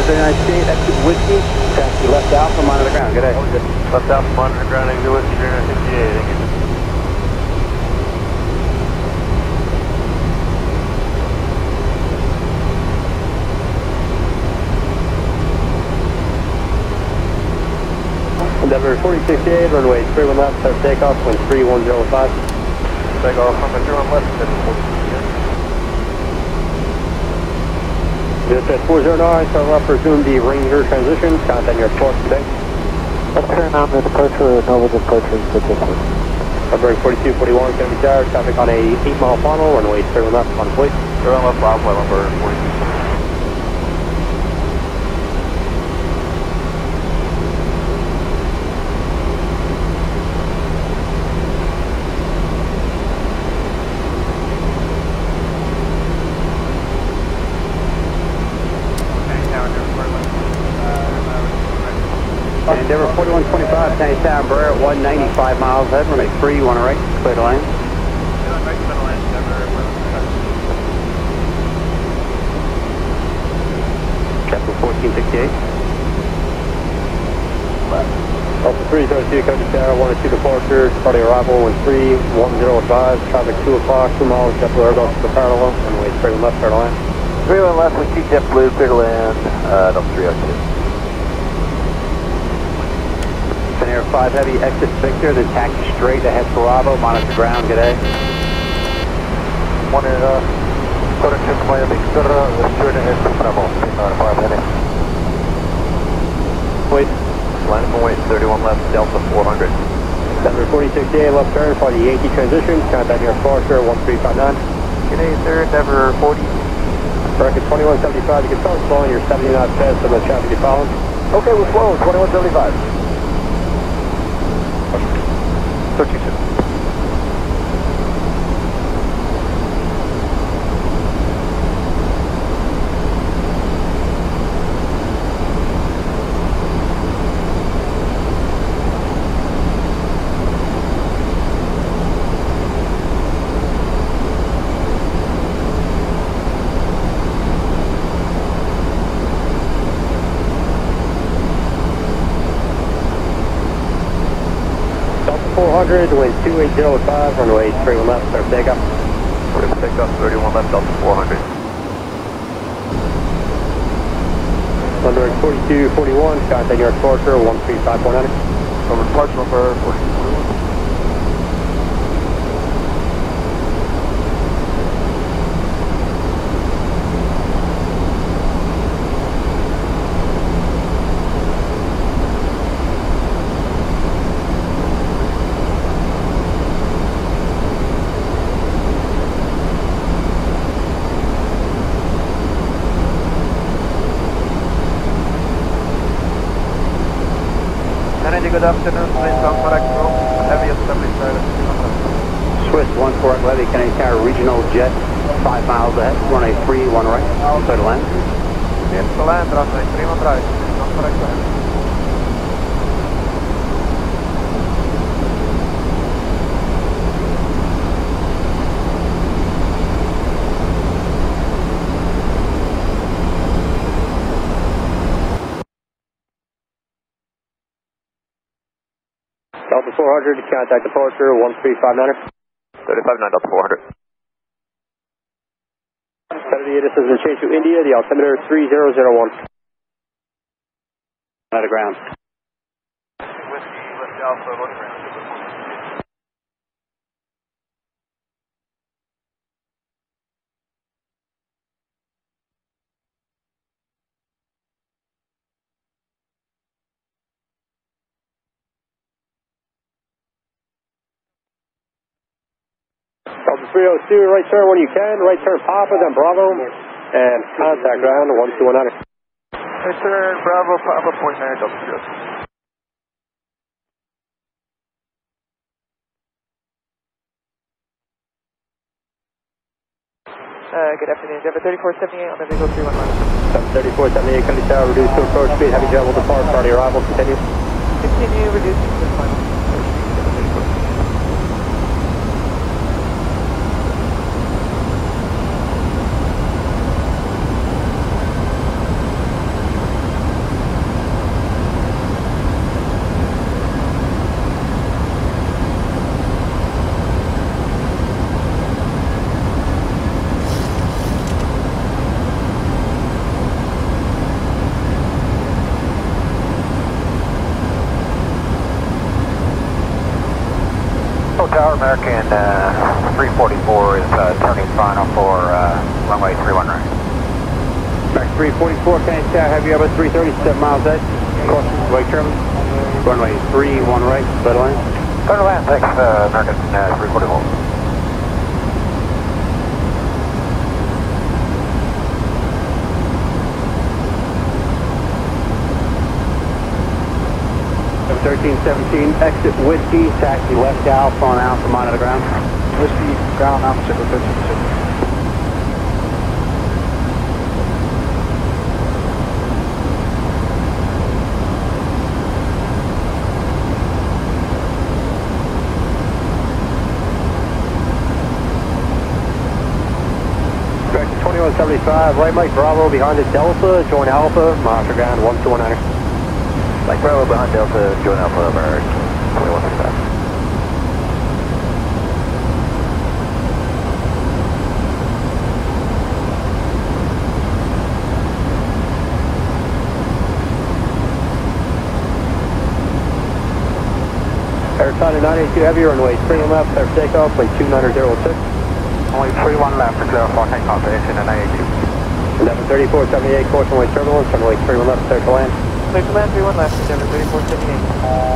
United States, exit Whiskey, taxi left Alpha, monitor the ground, good day. Left Alpha, monitor the ground, exit Whiskey, 368, thank you. Endeavour 4068, runway 31 left, start takeoff, wind 3105. Takeoff, runway 31 left, Endeavour 4068. Just at 409, start left, resume the Ranger transition, contact your port today. Let's turn on the departure, Nova departure, particular. February 4241, Kennedy Tower, traffic on a 8-mile funnel, runway 31 left, on plate. 31 left, Bravo, number 42. Endeavour 4125, Kennedy Tower, Barrett, 195 miles ahead, runway 3, you want to right, clear to land. Chapter 1468. Alpha 302, Kennedy Tower, 102 departure, party arrival, wind 3105, traffic 2 o'clock, 2 miles, JetBlue Airbus to the parallel, runway straight and left, clear to land. 31 left, we keep JetBlue, clear to land, number 302. Air 5 Heavy, exit Victor, then taxi straight ahead for Bravo, monitor ground, good day. One in, quarter check via Victor, straight ahead for Bravo, 5 Heavy. Wait. Landing from weight, 31 left, Delta 400. Denver 46A, left turn for the Yankee transition, contact your departure, 1359. Canadian sir, Denver 40. Bracket 2175, you can start slowing your 70 knot fast on the traffic you following. Okay, we're slow, 2175. 32. Wind 2805, runway 31 left, start takeoff. We're going to take off 31 left, Delta 400. Thunder 4241, contact your departure, 13549. Over departure number 4241. Good afternoon, Swiss 1 correct row, heavy established silence. Swiss 1 correct levy, Kennedy Tower regional jet, 5 miles ahead, runway 3, 1 right, clear to land. Clear to land, runway 3, 1 right, 1 correct ahead. 400, contact departure 1359er. 35.9.400. Kennedy, this is a change to India, the altimeter 3001. Out of ground. Whiskey, lift Alpha, look around. Delta 302, right turn when you can, right turn Papa, then Bravo, and contact ground 1219. Right turn, Bravo, Papa, point 9, Delta 302. Good afternoon, Denver 3478 on the Vigo 311. 3478, Kennedy Tower, reduce to approach speed, heavy jet will depart, priority arrival, continue. Continue reducing to the final. Tower American 344 is turning final for runway 31 right. Back 344, Kennedy Tower, heavy Airbus 330, 7 miles out. Caution, right turn. Runway 31 right, clear line. Clear to land, thanks, American 344. Number 1317, exit Whiskey, taxi left Alpha on Alpha, monitor ground. Whiskey, ground, Alpha, Signal 15. Direction 2175, right Mike Bravo behind the Delta, join Alpha, monitor ground 1219. Mike Bravo behind Delta, join Alpha, American 2165. Air China 982 heavy, runway 31 left, clear for takeoff, plane 2906. Only 31 left to clear for takeoff, destination at 982. 113478, caution way turbulence, runway 31 left, clear to land. Clear to land, 31 left, Denver 3478.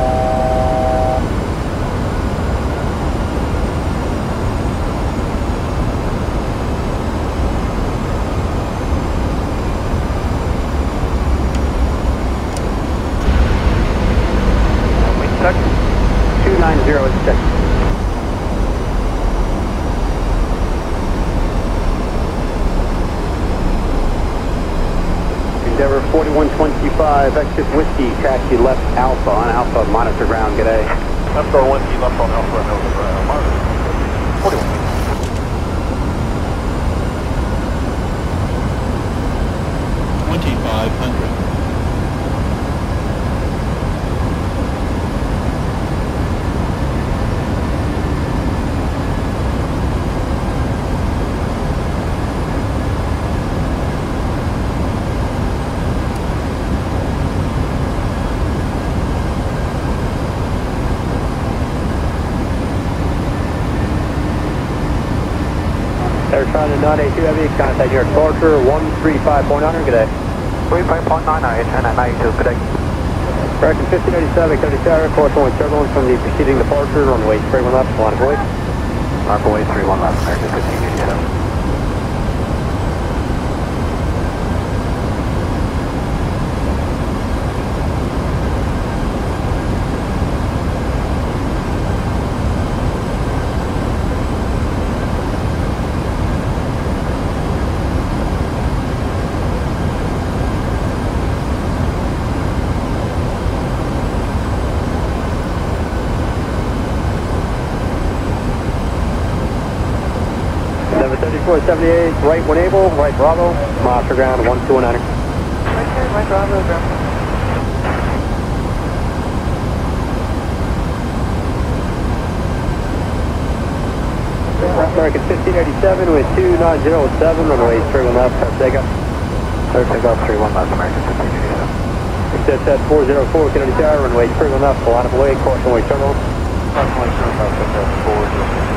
Check 290 Endeavor 4125, exit Whiskey, taxi left Alpha on Alpha, monitor ground, g'day. Left on Whiskey, left on Alpha, monitor. 41. 2500. Air China 982 heavy, contact your departure 135.9, g'day. 35.9, China 982, good day. American 1587, Kennedy Tower, course one turbulence from the preceding departure, runway 31 left, line of void. Runway 31 left, American 1587. Number 3478, right when able, right Bravo, monitor ground 1219. Right turn, right Bravo, ground. American 1587 with 2907, runway 31 left, clear takeoff. Clear takeoff, 31 left, American 1587. Exit at 404, Kennedy Tower, runway 31 left, line up away, caution way turn on. Caution way turn left, that's 404.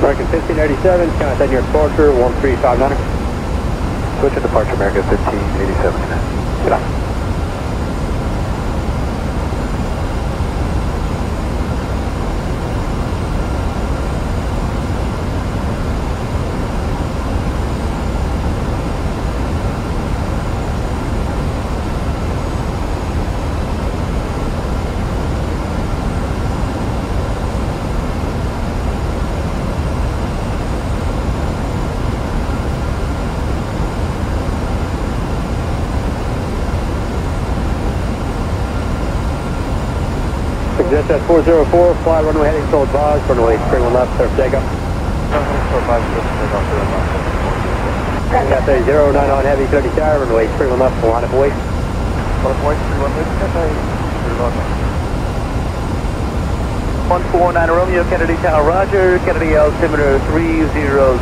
American 1587, contact your departure, 1359. Switch to departure, American 1587. Get on. Exit at 404, fly runway heading towards Bos, runway 31 left, clear for takeoff. Cathay 09 on heavy, 30 tower, runway 31 left, line up away. 149 Romeo, Kennedy Tower, Roger, Kennedy altimeter 3001.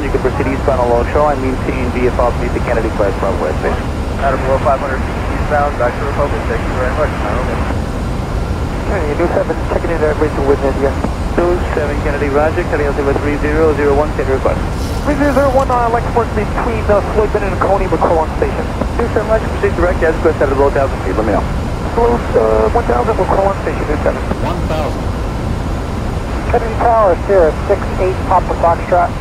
You can proceed eastbound along shoreline, maintain VFR beneath the Kennedy flag from west station. Adam below 500 feet eastbound, back to Republic, thank you very much. Okay, New 7, checking in everybody to witness again. New 7 Kennedy, Roger, Kennedy altimeter 3001, take request. 3001, I'd like to work between Floydman and Coney McCollum Station. New 7, Roger, proceed direct, as request out of below 1,000 feet, let me know. Close 1,000 McCollum Station, New 7. 1,000. Kennedy Tower, Sierra 68, Papa Foxtrot.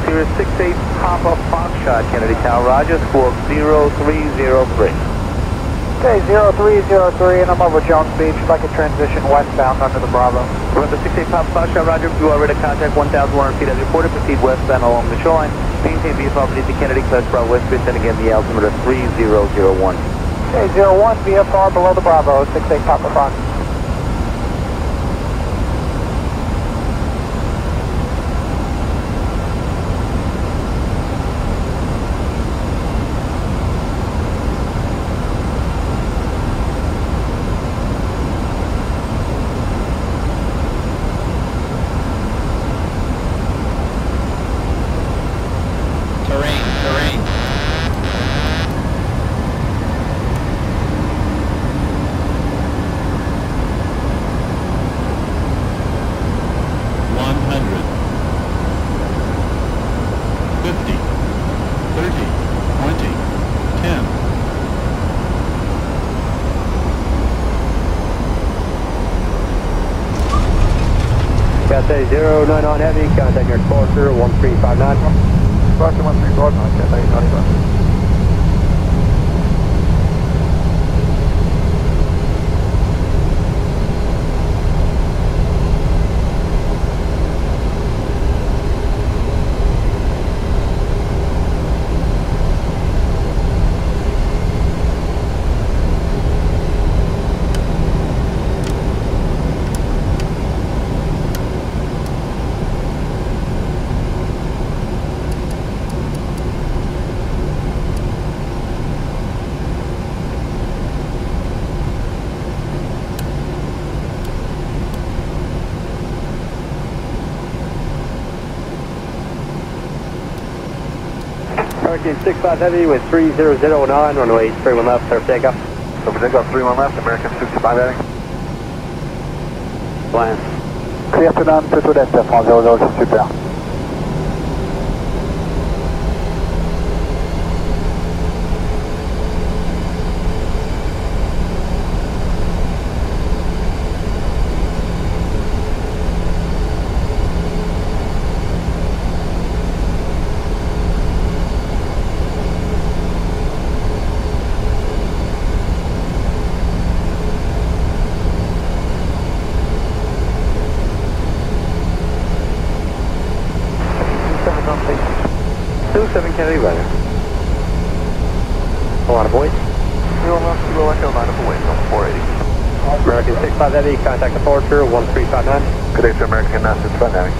Sierra 68, Papa Foxtrot, Kennedy Tower, Roger, squawk 0303. Okay, 0303, and I'm over Jones Beach. I'd like to transition westbound under the Bravo. Remember 68 Papa Foxtrot, Roger, you are ready to contact 1,100 feet as reported. Proceed westbound along the shoreline. Maintain VFR beneath the Kennedy Class Bravo West Street, and again the altimeter 3001. Okay, 01, VFR below the Bravo, 68 Papa Fox. Cathay 09 on heavy, contact your departure 1359. Departure 1359, Cathay 95. Hurricane 65 Heavy with 3009, runway 31 left, clear for takeoff. So for takeoff 31 left, American 65 Heavy. Plan. Clear to land, tout au left, 00, super. 167 Kennedy, weather. Line of voice. 31 left, Kilo Echo, line up away, Delta 480. American 65 Heavy, contact departure 1359. Good day to American 65 Heavy.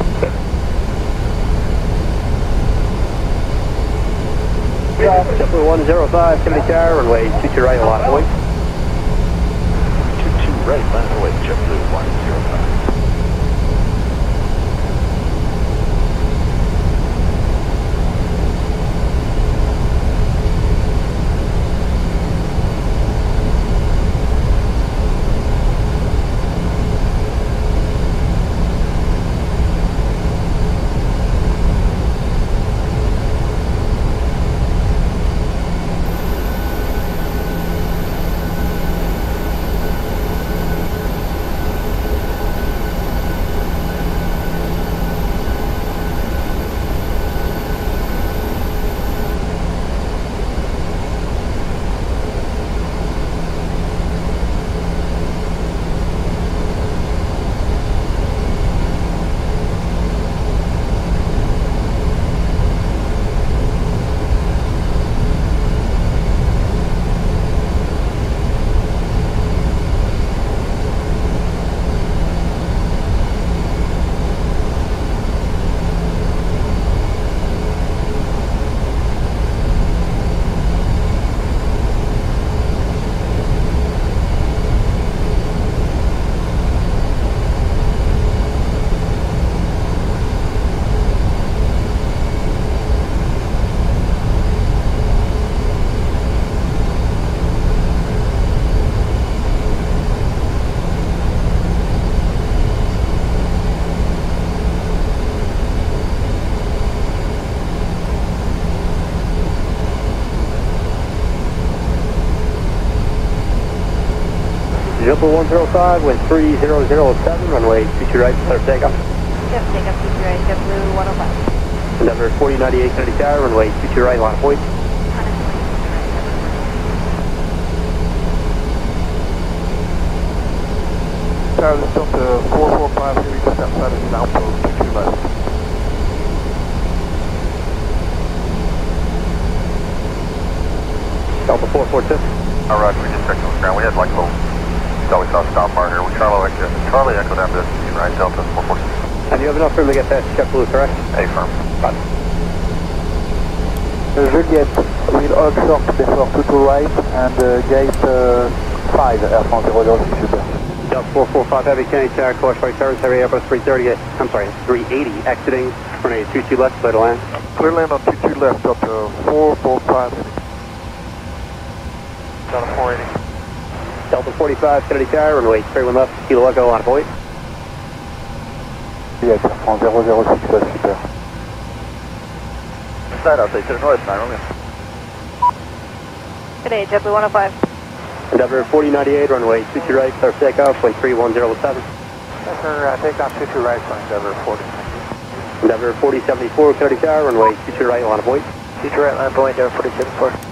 JetBlue 105, Kennedy Tower, runway 22 right, line of voice. 22 right, line of away, JetBlue 105. JetBlue 105 with 3007, runway 22 right, clear for takeoff. Yep, takeoff 22 right, JetBlue 105. Endeavor 4098 Kennedy Tower, runway 22 right, line of voice. Tower, this is Delta 445 Heavy, just outside of South Post, 22 left. Delta 442. Alright, we just checked on the ground. We had like a little, thought we saw a stop bar here. We Charlie Echo down to this, right? Delta 442. And you have enough room to get past JetBlue, correct? Affirm. Fine. Juliet will also before 22 right and gate 5, Air France 006 super. Delta 445 Heavy, Kennedy Tower, course right turns, heavy Airbus 330, I'm sorry, 380 exiting, runway 22 left, clear to land. Clear land on 22 left, Delta 445 Heavy. Delta 480. Delta 45 Kennedy Tower, runway 31 left, Kilo Echo, line of voice. Juliet, Air France 006 super. Side out, to the north, 9 Romeo. Good day, JetBlue 105. Endeavor 4098, runway 22 right, clear for takeoff, wind 3107. Endeavor takeoff 22 right for Endeavor 40. Endeavor 4074 Kennedy Tower, runway 22 right, line of voice. 22 right, line of voice, Endeavor 4074.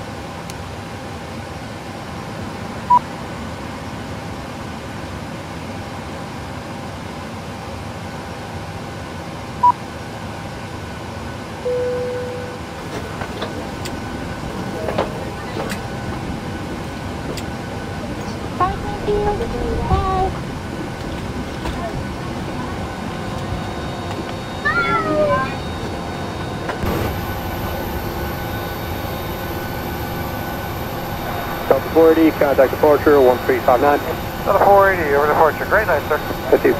Delta 480, contact departure 1359. Delta 480, over departure. Great night, sir. Thank you.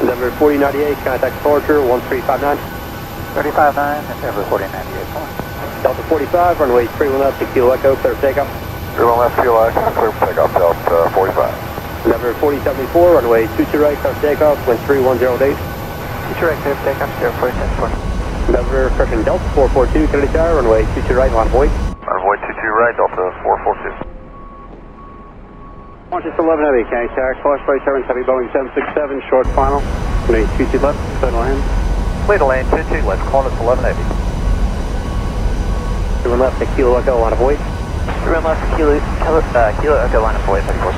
Endeavor 4098, contact departure 1359. 359, Endeavor 4098, come on. Delta 45, runway 31 left to Kilo Echo, clear for takeoff. 31 left, Kilo Echo, clear for takeoff, Delta 45. Endeavor 4074, runway 22 right, clear for takeoff, wind 3108. 22 right, clear for takeoff, Endeavor 4074. Endeavor correction, Delta 442 Kennedy Tower, runway 22 right, line of voice. Runway 22 right, Delta 442. Just 11 Heavy, Kennedy Tower, cross right turns, heavy Boeing 767, short final. Runway 22 left, clear to land. Clear to land, 22 left, Qantas 11 Heavy. 31 left to Kilo Echo, line of voice. 31 left, Kilo Echo, line of voice, heavy course.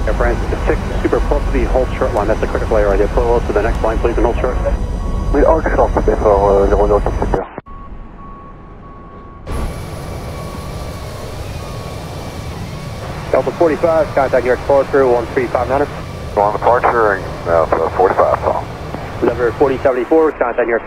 Air France 6, super close to the hold short line. That's the critical area. Pull to the next line, please, and hold short. We are short before 0060. Delta 45, contact your departure 1359er. On departure, Delta 45, call. Lever 4074, contact your